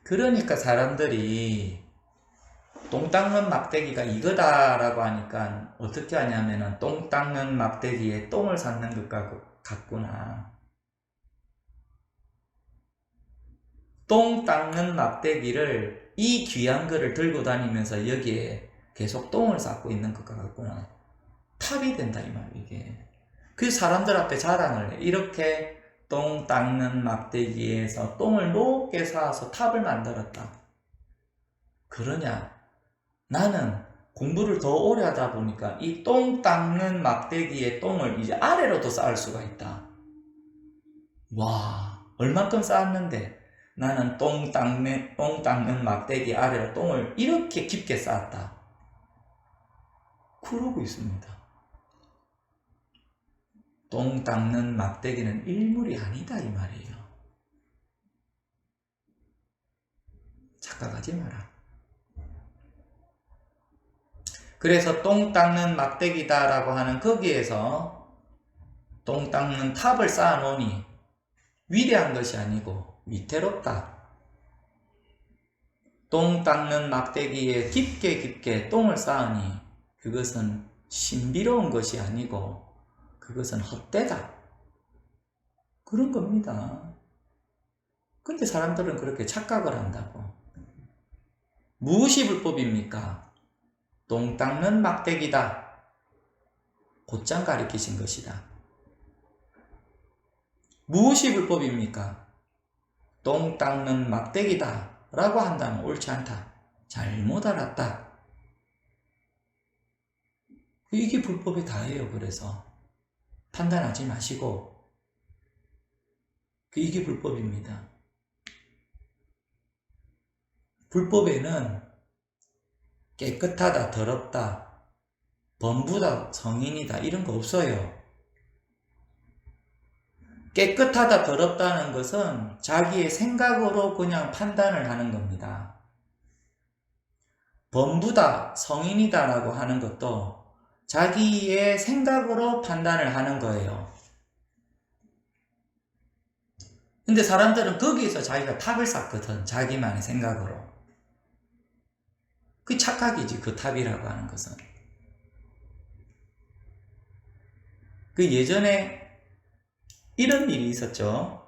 그러니까 사람들이 똥 닦는 막대기가 이거다라고 하니까 어떻게 하냐면은 똥 닦는 막대기에 똥을 샀는 것 같구나. 똥 닦는 막대기를 이 귀한 거를 들고 다니면서 여기에 계속 똥을 쌌고 있는 것 같구나. 탑이 된다 이 말 이게. 그 사람들 앞에 자랑을 해. 이렇게 똥 닦는 막대기에서 똥을 높게 쌓아서 탑을 만들었다. 그러냐? 나는 공부를 더 오래 하다 보니까 이 똥 닦는 막대기에 똥을 이제 아래로도 쌓을 수가 있다. 와, 얼만큼 쌓았는데 나는 똥 닦는 막대기 아래로 똥을 이렇게 깊게 쌓았다. 그러고 있습니다. 똥 닦는 막대기는 일물이 아니다 이 말이에요. 착각하지 마라. 그래서 똥 닦는 막대기다 라고 하는 거기에서 똥 닦는 탑을 쌓아 놓으니 위대한 것이 아니고 위태롭다. 똥 닦는 막대기에 깊게 똥을 쌓으니 그것은 신비로운 것이 아니고 그것은 헛되다. 그런 겁니다. 근데 사람들은 그렇게 착각을 한다고. 무엇이 불법입니까? 똥 닦는 막대기다. 곧장 가리키신 것이다. 무엇이 불법입니까? 똥 닦는 막대기다 라고 한다면 옳지 않다. 잘못 알았다. 이게 불법이 다예요. 그래서 판단하지 마시고 이게 불법입니다. 불법에는 깨끗하다, 더럽다, 범부다, 성인이다 이런 거 없어요. 깨끗하다, 더럽다는 것은 자기의 생각으로 그냥 판단을 하는 겁니다. 범부다, 성인이다 라고 하는 것도 자기의 생각으로 판단을 하는 거예요. 근데 사람들은 거기에서 자기가 탑을 쌓거든. 자기만의 생각으로. 그 착각이지, 그 탑이라고 하는 것은. 그 예전에 이런 일이 있었죠.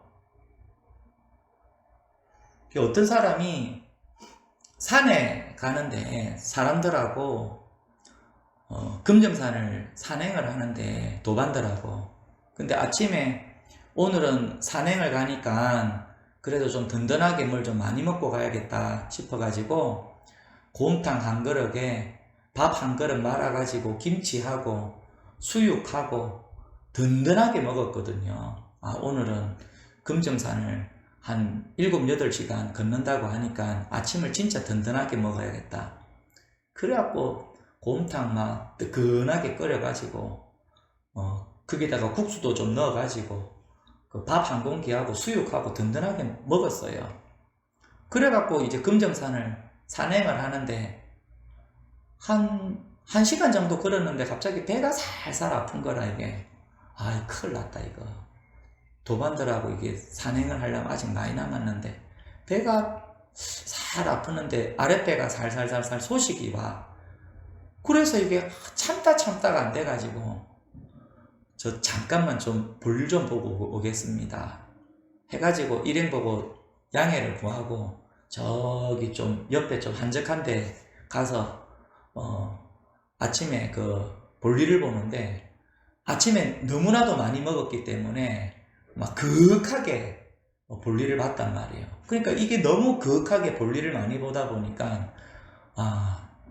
어떤 사람이 산에 가는데 사람들하고 금정산을 산행을 하는데 도반들하고. 근데 아침에 오늘은 산행을 가니까 그래도 좀 든든하게 뭘 좀 많이 먹고 가야겠다 싶어가지고 곰탕 한 그릇에 밥 한 그릇 말아가지고 김치하고 수육하고 든든하게 먹었거든요. 오늘은 금정산을 한 7, 8시간 걷는다고 하니까 아침을 진짜 든든하게 먹어야겠다. 그래갖고 곰탕 막 뜨끈하게 끓여가지고 거기다가 국수도 좀 넣어가지고 그 밥 한 공기하고 수육하고 든든하게 먹었어요. 그래갖고 이제 금정산을 산행을 하는데 한 시간 정도 걸었는데 갑자기 배가 살살 아픈 거라 이게. 아이, 큰일 났다 이거. 도반들하고 이게 산행을 하려면 아직 많이 남았는데 배가 살 아프는데 아랫배가 살살살살 소식이 와. 그래서 이게 참다가 안 돼가지고 저 잠깐만 좀 볼 좀 보고 오겠습니다 해가지고 일행 보고 양해를 구하고 저기 좀 옆에 좀 한적한 데 가서 아침에 그 볼일을 보는데 아침에 너무나도 많이 먹었기 때문에 막 그윽하게 볼일을 봤단 말이에요. 그러니까 이게 너무 그윽하게 볼일을 많이 보다 보니까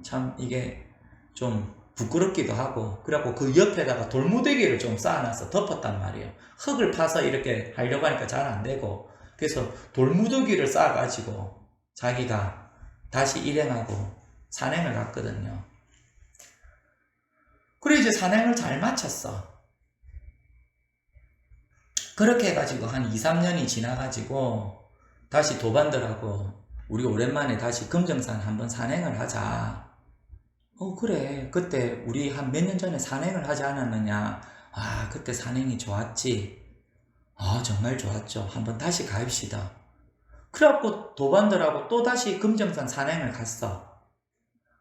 참 이게 좀 부끄럽기도 하고, 그래갖고 그 옆에다가 돌무더기를 좀 쌓아놔서 덮었단 말이에요. 흙을 파서 이렇게 하려고 하니까 잘 안 되고, 그래서 돌무더기를 쌓아가지고 자기가 다시 일행하고 산행을 갔거든요. 그래 이제 산행을 잘 마쳤어. 그렇게 해가지고 한 2, 3년이 지나가지고 다시 도반들하고 우리 오랜만에 다시 금정산 한번 산행을 하자. 그래. 그때 우리 한 몇 년 전에 산행을 하지 않았느냐. 그때 산행이 좋았지. 정말 좋았죠. 한번 다시 가입시다. 그래갖고 도반들하고 또 다시 금정산 산행을 갔어.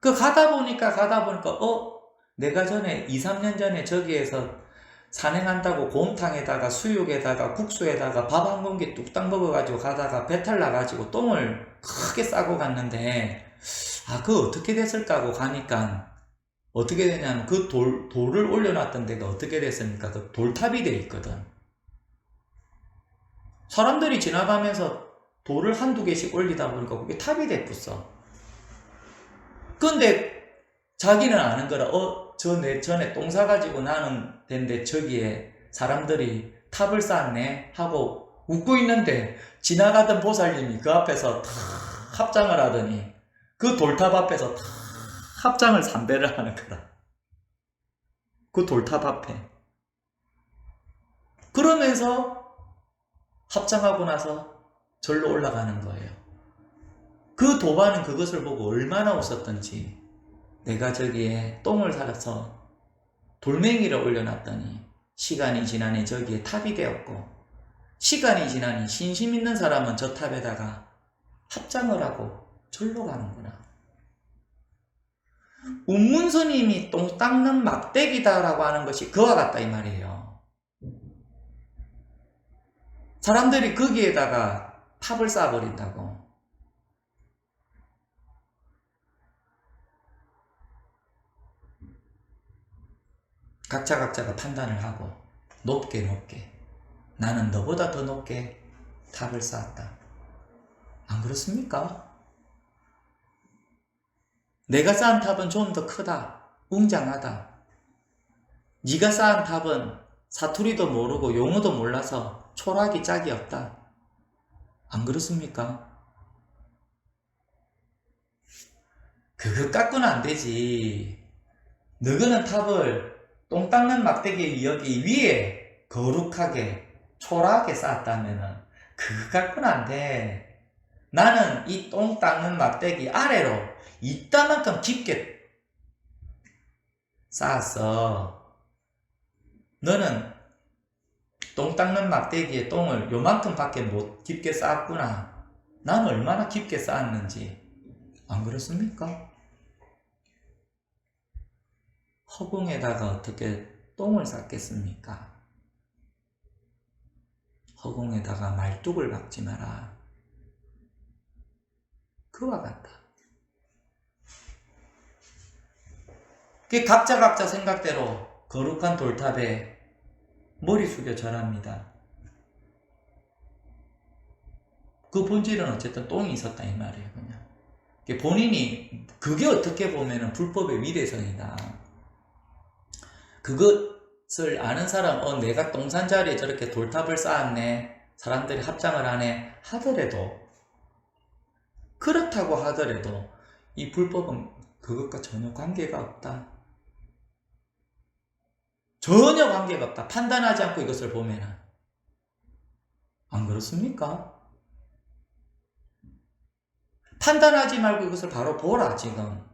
가다 보니까 내가 전에 2, 3년 전에 저기에서 산행한다고 곰탕에다가 수육에다가 국수에다가 밥 한 공기 뚝딱 먹어가지고 가다가 배탈 나가지고 똥을 크게 싸고 갔는데 그거 어떻게 됐을까 하고 가니까 어떻게 되냐면 그 돌을 올려놨던 데가 어떻게 됐습니까? 그 돌탑이 돼 있거든. 사람들이 지나가면서 돌을 한두 개씩 올리다 보니까 그게 탑이 됐었어. 근데 자기는 아는 거라 전에 똥 싸가지고 나는 된데 저기에 사람들이 탑을 쌓네 하고 웃고 있는데 지나가던 보살님이 그 앞에서 탁 합장을 하더니 그 돌탑 앞에서 탁 합장을 3배를 하는 거라. 그 돌탑 앞에. 그러면서 합장하고 나서 절로 올라가는 거예요. 그 도반은 그것을 보고 얼마나 웃었던지, 내가 저기에 똥을 사서 돌멩이를 올려놨더니 시간이 지나니 저기에 탑이 되었고, 시간이 지나니 신심 있는 사람은 저 탑에다가 합장을 하고 절로 가는구나. 운문스님이 똥 닦는 막대기다라고 하는 것이 그와 같다 이 말이에요. 사람들이 거기에다가 탑을 쌓아버린다고. 각자가 판단을 하고 높게 나는 너보다 더 높게 탑을 쌓았다. 안 그렇습니까? 내가 쌓은 탑은 좀 더 크다, 웅장하다. 네가 쌓은 탑은 사투리도 모르고 용어도 몰라서 초락이 짝이 없다. 안 그렇습니까? 그거 깎고는 안 되지. 너희는 탑을 똥 닦는 막대기 여기 위에 거룩하게 초라하게 쌓았다면은 그거 깎고는 안 돼. 나는 이 똥 닦는 막대기 아래로 이따만큼 깊게 쌓았어. 너는 똥 닦는 막대기에 똥을 요만큼 밖에 못 깊게 쌓았구나. 나는 얼마나 깊게 쌓았는지. 안 그렇습니까? 허공에다가 어떻게 똥을 쌓겠습니까? 허공에다가 말뚝을 박지 마라. 그와 같다. 각자 생각대로 거룩한 돌탑에 머리 숙여 절합니다. 그 본질은 어쨌든 똥이 있었다 이 말이에요. 그냥 본인이 그게 어떻게 보면은 불법의 위대성이다. 그것을 아는 사람, 내가 똥산 자리에 저렇게 돌탑을 쌓았네, 사람들이 합장을 하네 하더라도, 그렇다고 하더라도 이 불법은 그것과 전혀 관계가 없다. 전혀 관계가 없다. 판단하지 않고 이것을 보면은. 안 그렇습니까? 판단하지 말고 이것을 바로 보라, 지금.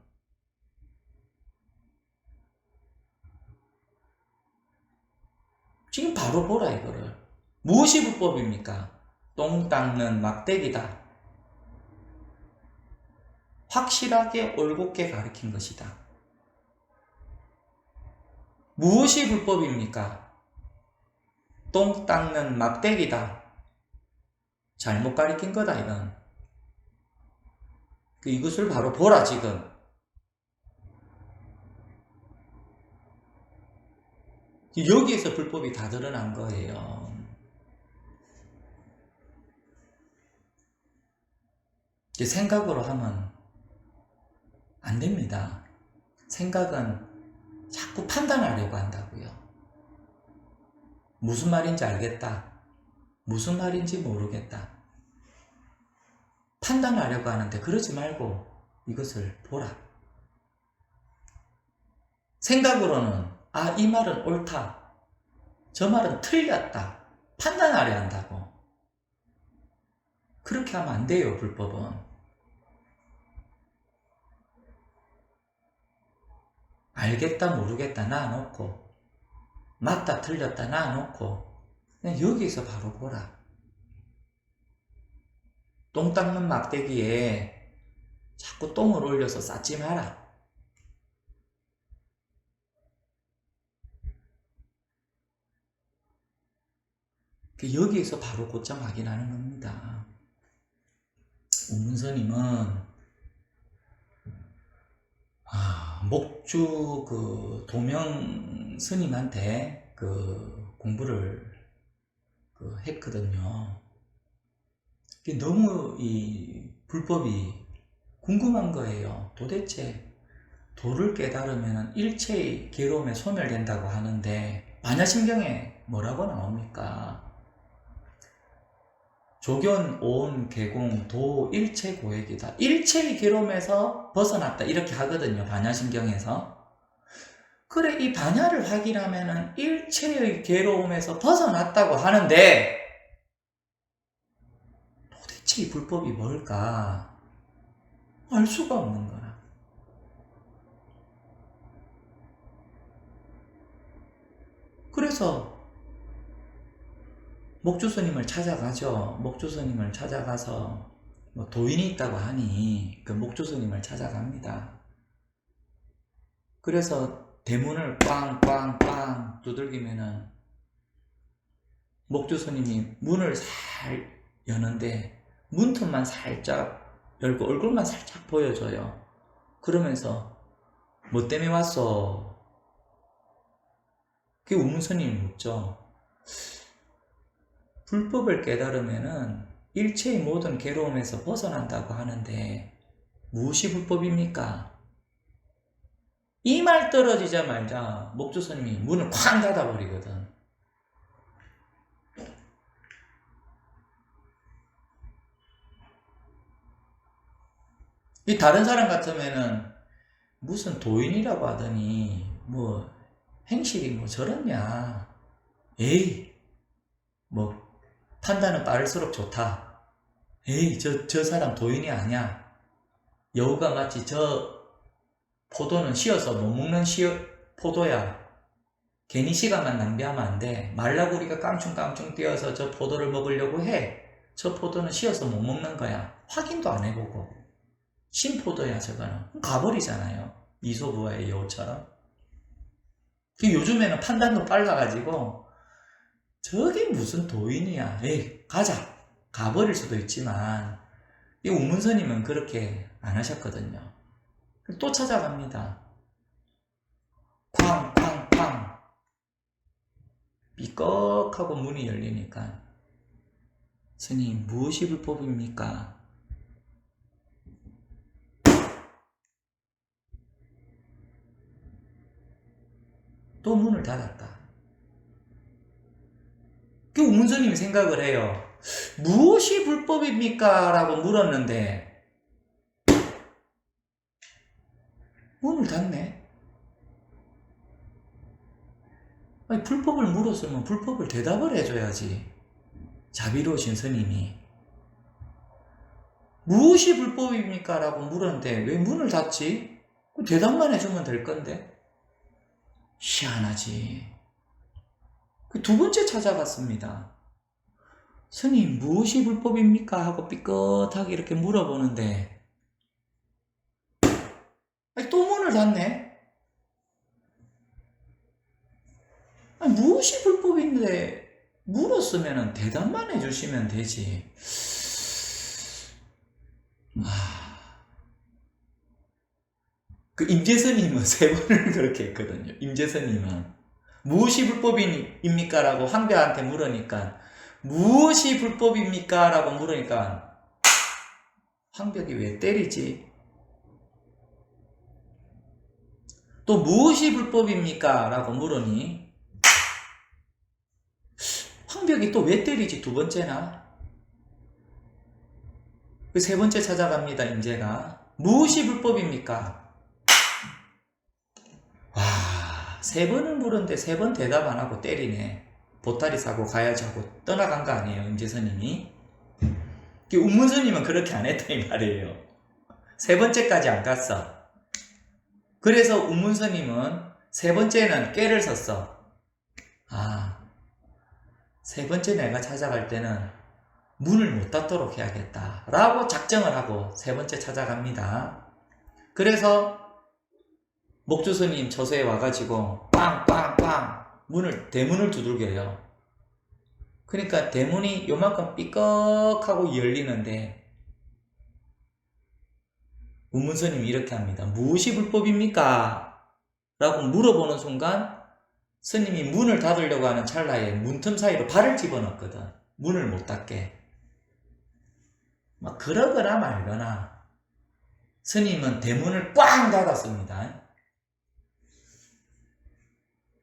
지금 바로 보라, 이거를. 무엇이 불법입니까? 똥 닦는 막대기다. 확실하게 올곧게 가르친 것이다. 무엇이 불법입니까? 똥 닦는 막대기다. 잘못 가르친 거다, 이건. 이것을 바로 보라, 지금. 여기에서 불법이 다 드러난 거예요. 생각으로 하면 안 됩니다. 생각은 자꾸 판단하려고 한다고요. 무슨 말인지 알겠다. 무슨 말인지 모르겠다. 판단하려고 하는데 그러지 말고 이것을 보라. 생각으로는 이 말은 옳다. 저 말은 틀렸다. 판단하려 한다고. 그렇게 하면 안 돼요, 불법은. 알겠다 모르겠다 놔놓고 맞다 틀렸다 놔놓고 그냥 여기서 바로 보라. 똥 닦는 막대기에 자꾸 똥을 올려서 쌓지 마라. 여기에서 바로 고점 확인하는 겁니다. 우문스님은 목주 도명 스님한테 공부를 했거든요. 너무 이 불법이 궁금한 거예요. 도대체 도를 깨달으면 일체의 괴로움에 소멸된다고 하는데 반야심경에 뭐라고 나옵니까? 조견, 오온, 개공, 도, 일체 고액이다. 일체의 괴로움에서 벗어났다. 이렇게 하거든요. 반야심경에서. 그래, 이 반야를 확인하면은 일체의 괴로움에서 벗어났다고 하는데 도대체 이 불법이 뭘까? 알 수가 없는 거라. 그래서 목주스님을 찾아가죠. 목주스님을 찾아가서 도인이 있다고 하니 그 목주스님을 찾아갑니다. 그래서 대문을 꽝꽝꽝 두들기면은 목주스님이 문을 살 여는데 문틈만 살짝 열고 얼굴만 살짝 보여줘요. 그러면서 뭐 때문에 왔어? 그게 우문스님이 묻죠. 불법을 깨달으면은 일체의 모든 괴로움에서 벗어난다고 하는데 무엇이 불법입니까? 이 말 떨어지자마자 목주스님이 문을 쾅 닫아버리거든. 이 다른 사람 같으면은 무슨 도인이라고 하더니 행실이 저렇냐. 에이 판단은 빠를수록 좋다. 에이 저 사람 도인이 아니야. 여우가 마치 저 포도는 씌어서 못 먹는 포도야. 괜히 시간만 낭비하면 안 돼. 말라구리가 깡충깡충 뛰어서 저 포도를 먹으려고 해. 저 포도는 씌어서 못 먹는 거야. 확인도 안 해보고. 신포도야 저거는. 가버리잖아요. 이소부와의 여우처럼. 요즘에는 판단도 빨라가지고 저게 무슨 도인이야. 에이 가자. 가버릴 수도 있지만 이 우문스님은 그렇게 안 하셨거든요. 또 찾아갑니다. 쾅쾅쾅 삐걱하고 문이 열리니까 스님 무엇이 불법입니까? 또 문을 닫았다. 그 우문스님이 생각을 해요. 무엇이 불법입니까? 라고 물었는데 문을 닫네. 아니, 불법을 물었으면 불법을 대답을 해줘야지. 자비로우신 스님이 무엇이 불법입니까? 라고 물었는데 왜 문을 닫지? 대답만 해주면 될 건데. 희한하지. 두 번째 찾아갔습니다. 스님 무엇이 불법입니까? 하고 삐끗하게 이렇게 물어보는데 또 문을 닫네. 무엇이 불법인데 물었으면 대답만 해주시면 되지. 그 임재스님은 3번을 그렇게 했거든요. 임재스님은 무엇이 불법입니까? 라고 황배한테 물으니까 무엇이 불법입니까? 라고 물으니까 황벽이 왜 때리지? 또 무엇이 불법입니까? 라고 물으니 황벽이 또 왜 때리지? 두 번째나. 그 세 번째 찾아갑니다. 임재가 무엇이 불법입니까? 와, 3번을 물었는데 3번 대답 안 하고 때리네. 보따리 싸고 가야지 하고 떠나간 거 아니에요, 임재스님이? 운문스님은 그렇게 안 했다 이 말이에요. 3번째까지 안 갔어. 그래서 운문스님은 3번째는 꾀를 썼어. 3번째 내가 찾아갈 때는 문을 못 닫도록 해야겠다 라고 작정을 하고 3번째 찾아갑니다. 그래서 목주스님 저수에 와가지고 빵빵빵 대문을 두들겨요. 그러니까 대문이 요만큼 삐걱하고 열리는데 운문스님이 이렇게 합니다. 무엇이 불법입니까? 라고 물어보는 순간 스님이 문을 닫으려고 하는 찰나에 문틈 사이로 발을 집어넣거든. 문을 못 닫게. 막 그러거나 말거나 스님은 대문을 꽝 닫았습니다.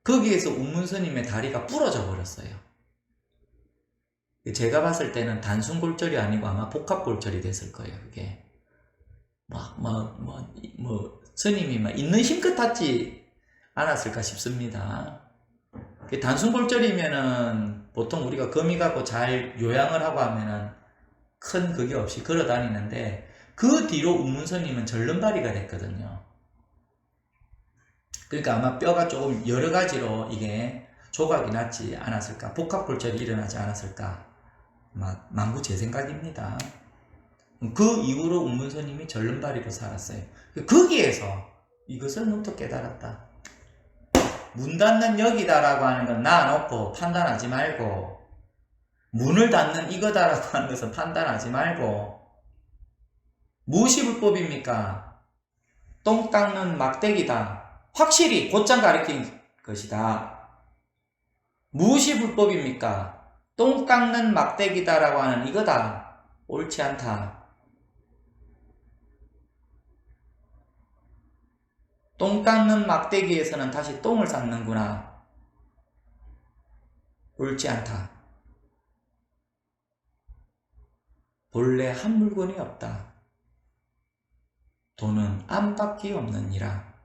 거기에서 운문스님의 다리가 부러져 버렸어요. 제가 봤을 때는 단순 골절이 아니고 아마 복합 골절이 됐을 거예요. 그게 스님이 막 있는 힘껏 닫지 않았을까 싶습니다. 단순 골절이면은 보통 우리가 거미 갖고 잘 요양을 하고 하면은 큰 그게 없이 걸어 다니는데 그 뒤로 운문스님은 절름발이가 됐거든요. 그러니까 아마 뼈가 조금 여러 가지로 이게 조각이 났지 않았을까, 복합골절이 일어나지 않았을까, 만구 제 생각입니다. 그 이후로 운문스님이 절름발이로 살았어요. 거기에서 이것을 누터 깨달았다. 문 닫는 여기다라고 하는 건 놔놓고 판단하지 말고, 문을 닫는 이거다라고 하는 것은 판단하지 말고, 무엇이 불법입니까? 똥 닦는 막대기다. 확실히 곧장 가리킨 것이다. 무엇이 불법입니까? 똥 닦는 막대기다라고 하는 이거다. 옳지 않다. 똥 닦는 막대기에서는 다시 똥을 닦는구나. 옳지 않다. 본래 한 물건이 없다. 돈은 안밖에 없느니라.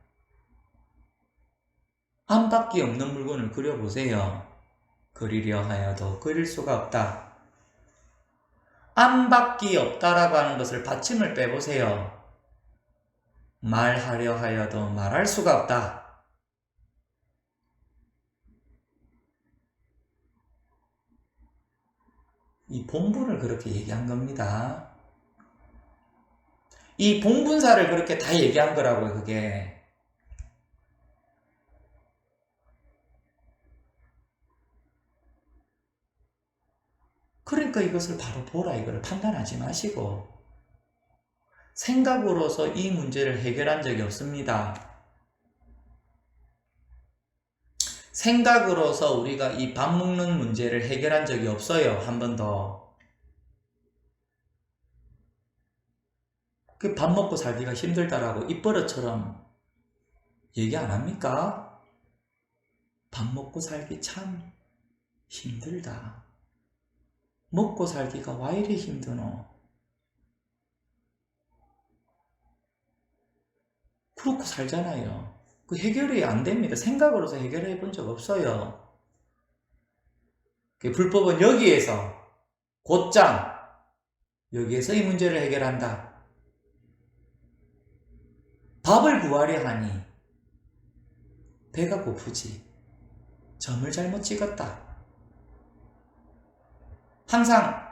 안밖에 없는 물건을 그려보세요. 그리려 하여도 그릴 수가 없다. 안밖에 없다라고 하는 것을 받침을 빼보세요. 말하려 하여도 말할 수가 없다. 이 본분을 그렇게 얘기한 겁니다. 이 본분사를 그렇게 다 얘기한 거라고요, 그게. 그러니까 이것을 바로 보라, 이걸 판단하지 마시고. 생각으로서 이 문제를 해결한 적이 없습니다. 생각으로서 우리가 이 밥 먹는 문제를 해결한 적이 없어요. 한 번도. 그 밥 먹고 살기가 힘들다라고 입버릇처럼 얘기 안 합니까? 밥 먹고 살기 참 힘들다. 먹고 살기가 와 이리 힘드노? 그렇고 살잖아요. 그 해결이 안 됩니다. 생각으로서 해결해 본 적 없어요. 불법은 여기에서 곧장 여기에서 이 문제를 해결한다. 밥을 구하려 하니 배가 고프지. 점을 잘못 찍었다. 항상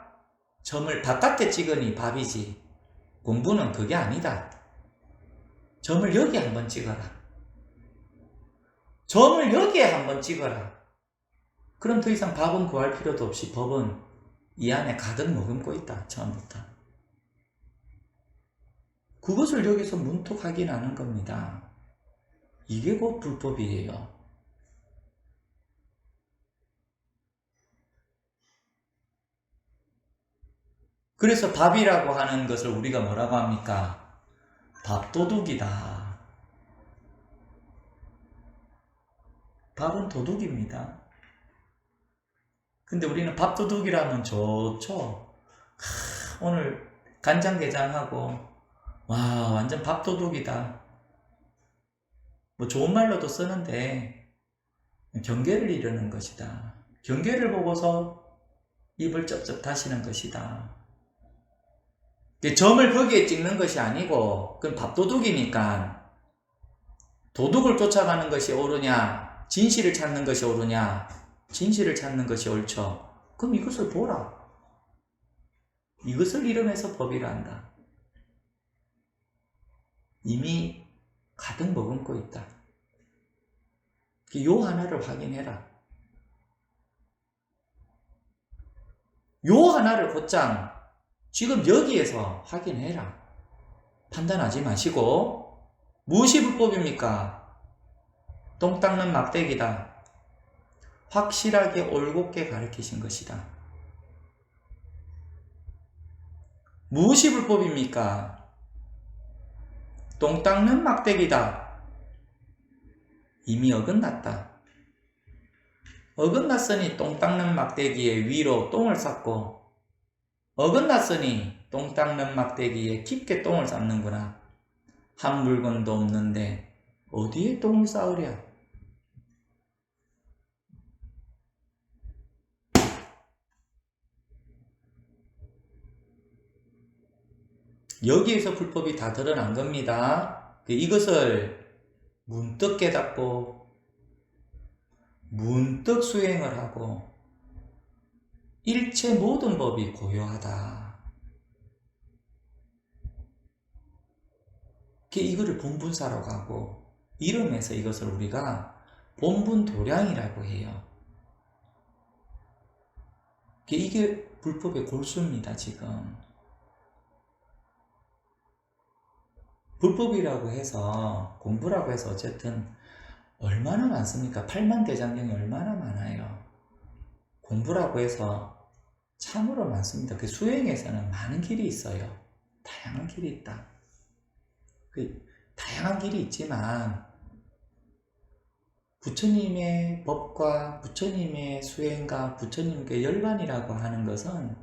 점을 바깥에 찍으니 밥이지. 공부는 그게 아니다. 점을 여기 한번 찍어라. 점을 여기에 한번 찍어라. 그럼 더 이상 밥은 구할 필요도 없이 법은 이 안에 가득 머금고 있다. 처음부터. 그것을 여기서 문득 확인하는 겁니다. 이게 곧 불법이에요. 그래서 밥이라고 하는 것을 우리가 뭐라고 합니까? 밥도둑이다. 밥은 도둑입니다. 근데 우리는 밥도둑이라면 좋죠. 오늘 간장게장하고 와 완전 밥도둑이다. 뭐 좋은 말로도 쓰는데 경계를 이루는 것이다. 경계를 보고서 입을 쩝쩝 다시는 것이다. 점을 거기에 찍는 것이 아니고 그건 밥도둑이니까 도둑을 쫓아가는 것이 옳으냐 진실을 찾는 것이 옳으냐 진실을 찾는 것이 옳죠. 그럼 이것을 보라. 이것을 이름해서 법이라 한다. 이미 가득 머금고 있다. 요 하나를 확인해라. 요 하나를 곧장 지금 여기에서 확인해라. 판단하지 마시고 무엇이 불법입니까? 똥 닦는 막대기다. 확실하게 올곧게 가르치신 것이다. 무엇이 불법입니까? 똥 닦는 막대기다. 이미 어긋났다. 어긋났으니 똥 닦는 막대기에 위로 똥을 쌓고 어긋났으니 똥 닦는 막대기에 깊게 똥을 쌓는구나. 한 물건도 없는데 어디에 똥을 쌓으랴? 여기에서 불법이 다 드러난 겁니다. 이것을 문득 깨닫고 문득 수행을 하고 일체 모든 법이 고요하다. 이거를 본분사라고 하고 이름에서 이것을 우리가 본분도량이라고 해요. 이게 불법의 골수입니다. 지금 불법이라고 해서 공부라고 해서 어쨌든 얼마나 많습니까? 8만 대장경이 얼마나 많아요. 공부라고 해서 참으로 많습니다. 그 수행에서는 많은 길이 있어요. 다양한 길이 있다. 다양한 길이 있지만 부처님의 법과 부처님의 수행과 부처님께 열반이라고 하는 것은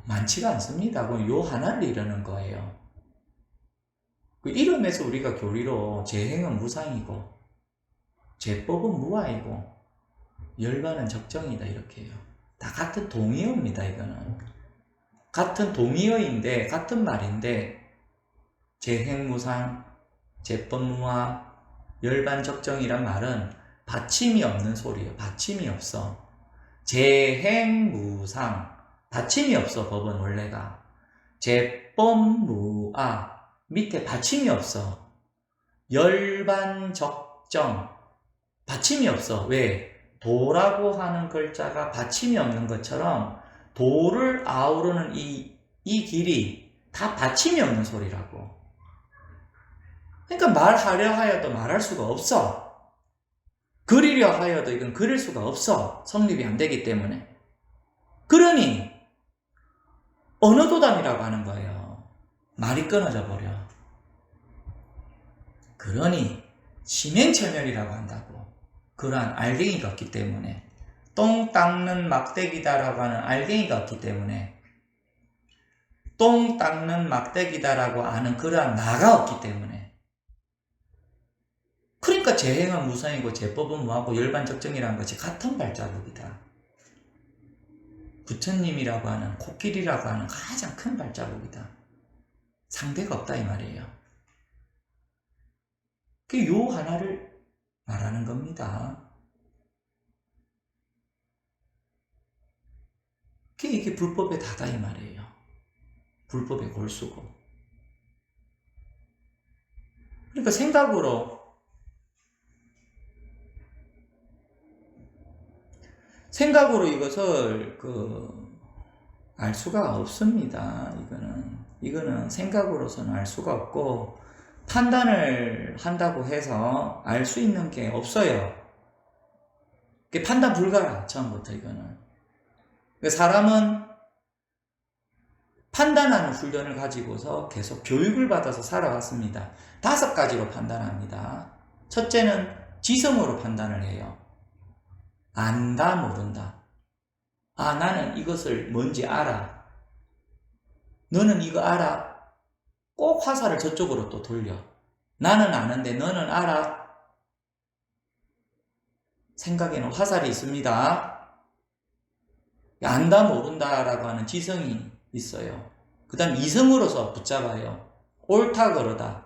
많지가 않습니다. 요 하나를 이루는 거예요. 그 이름에서 우리가 교리로 재행은 무상이고 제법은 무아이고 열반은 적정이다 이렇게 해요. 다 같은 동의어입니다. 이거는 같은 동의어인데 같은 말인데 재행무상, 제법무아, 열반적정이란 말은 받침이 없는 소리예요. 받침이 없어. 재행무상, 받침이 없어. 법은 원래가. 제법무아, 밑에 받침이 없어. 열반적정, 받침이 없어. 왜? 도라고 하는 글자가 받침이 없는 것처럼 도를 아우르는 이 길이 다 받침이 없는 소리라고. 그러니까 말하려 하여도 말할 수가 없어. 그리려 하여도 이건 그릴 수가 없어. 성립이 안 되기 때문에. 그러니 언어도담이라고 하는 거예요. 말이 끊어져 버려. 그러니 심행체멸이라고 한다고. 그러한 알갱이가 없기 때문에. 똥 닦는 막대기다라고 하는 알갱이가 없기 때문에. 똥 닦는 막대기다라고 하는 그러한 나가 없기 때문에. 그러니까 재행은 무상이고 제법은 무하고 열반적정이라는 것이 같은 발자국이다. 부처님이라고 하는, 코끼리라고 하는 가장 큰 발자국이다. 상대가 없다 이 말이에요. 그 요 하나를 말하는 겁니다. 이게 불법의 다다 이 말이에요. 불법의 골수고. 그러니까 생각으로 이것을 알 수가 없습니다. 이거는 생각으로서는 알 수가 없고, 판단을 한다고 해서 알 수 있는 게 없어요. 판단 불가라, 처음부터 이거는. 사람은 판단하는 훈련을 가지고서 계속 교육을 받아서 살아왔습니다. 5가지로 판단합니다. 첫째는 지성으로 판단을 해요. 안다, 모른다. 아, 나는 이것을 뭔지 알아. 너는 이거 알아? 꼭 화살을 저쪽으로 또 돌려. 나는 아는데 너는 알아? 생각에는 화살이 있습니다. 안다, 모른다라고 하는 지성이 있어요. 그 다음 이성으로서 붙잡아요. 옳다, 그러다.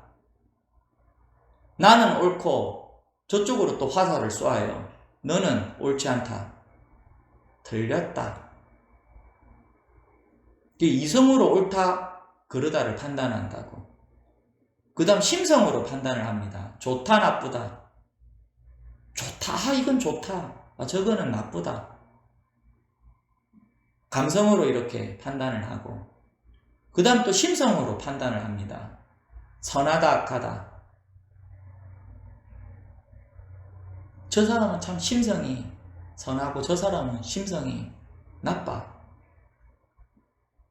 나는 옳고 저쪽으로 또 화살을 쏘아요. 너는 옳지 않다. 틀렸다. 이성으로 옳다, 그러다를 판단한다고. 그 다음 심성으로 판단을 합니다. 좋다, 나쁘다. 좋다, 아, 이건 좋다. 아, 저거는 나쁘다. 감성으로 이렇게 판단을 하고, 그 다음 또 심성으로 판단을 합니다. 선하다, 악하다. 저 사람은 참 심성이 선하고 저 사람은 심성이 나빠.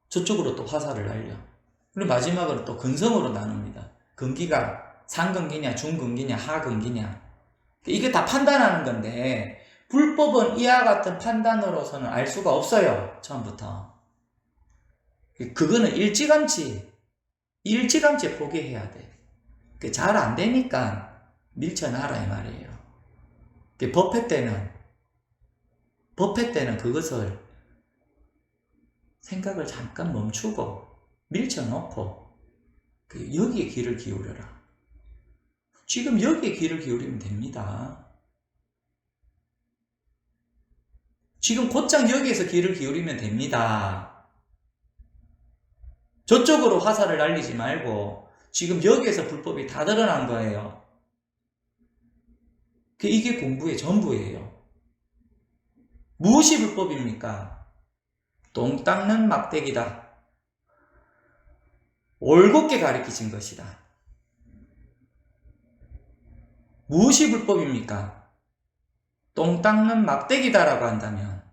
저쪽으로 또 화살을 날려. 그리고 마지막으로 또 근성으로 나눕니다. 근기가 상근기냐, 중근기냐, 하근기냐. 이게 다 판단하는 건데, 불법은 이와 같은 판단으로서는 알 수가 없어요. 처음부터. 그거는 일찌감치 포기해야 돼. 잘 안 되니까 밀쳐놔라 이 말이에요. 법회 때는 그것을 생각을 잠깐 멈추고 밀쳐놓고 여기에 귀를 기울여라. 지금 여기에 귀를 기울이면 됩니다. 지금 곧장 여기에서 귀를 기울이면 됩니다. 저쪽으로 화살을 날리지 말고 지금 여기에서 불법이 다 드러난 거예요. 이게 공부의 전부예요. 무엇이 불법입니까? 똥 닦는 막대기다. 올곧게 가르치신 것이다. 무엇이 불법입니까? 똥 닦는 막대기다라고 한다면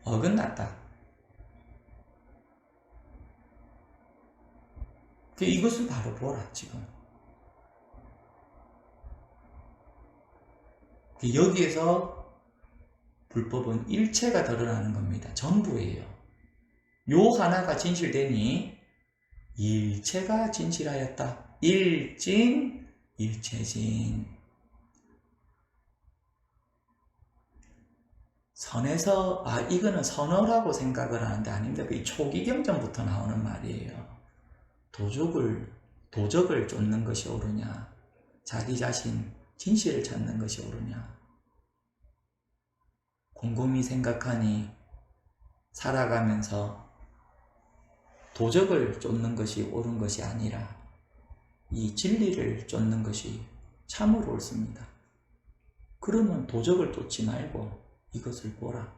어긋났다. 이것을 바로 보라 지금. 여기에서 불법은 일체가 드러나는 겁니다. 전부예요. 요 하나가 진실되니 일체가 진실하였다. 일진, 일체진. 선에서 이거는 선어라고 생각을 하는데 아닙니다. 초기경전부터 나오는 말이에요. 도적을 쫓는 것이 옳으냐, 자기 자신 진실을 찾는 것이 옳으냐. 곰곰이 생각하니 살아가면서 도적을 쫓는 것이 옳은 것이 아니라 이 진리를 쫓는 것이 참으로 옳습니다. 그러면 도적을 쫓지 말고 이것을 보라.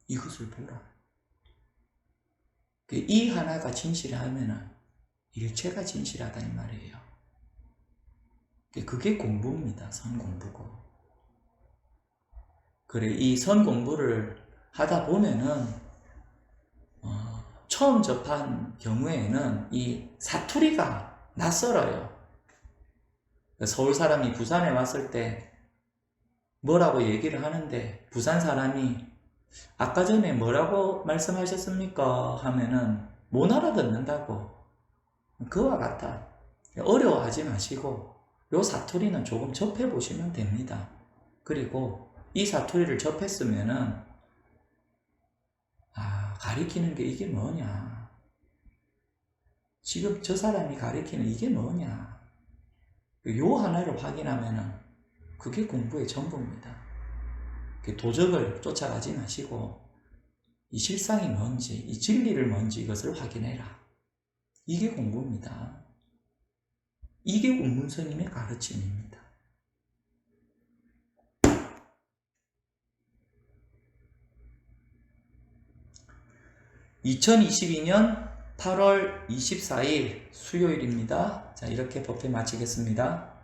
이것을 보라. 이 하나가 진실하면 일체가 진실하다 이 말이에요. 그게 공부입니다. 선공부고. 그래, 이 선공부를 하다 보면은 처음 접한 경우에는 이 사투리가 낯설어요. 서울 사람이 부산에 왔을 때 뭐라고 얘기를 하는데 부산 사람이 아까 전에 뭐라고 말씀하셨습니까? 하면은 못 알아듣는다고. 그와 같아. 어려워하지 마시고 요 사투리는 조금 접해보시면 됩니다. 그리고 이 사투리를 접했으면은 가리키는 게 이게 뭐냐, 지금 저 사람이 가리키는 이게 뭐냐, 요 하나를 확인하면은 그게 공부의 전부입니다. 도적을 쫓아가지 마시고 이 실상이 뭔지, 이 진리를 뭔지 이것을 확인해라. 이게 공부입니다. 이게 운문스님의 가르침입니다. 2022년 8월 24일 수요일입니다. 자, 이렇게 법회 마치겠습니다.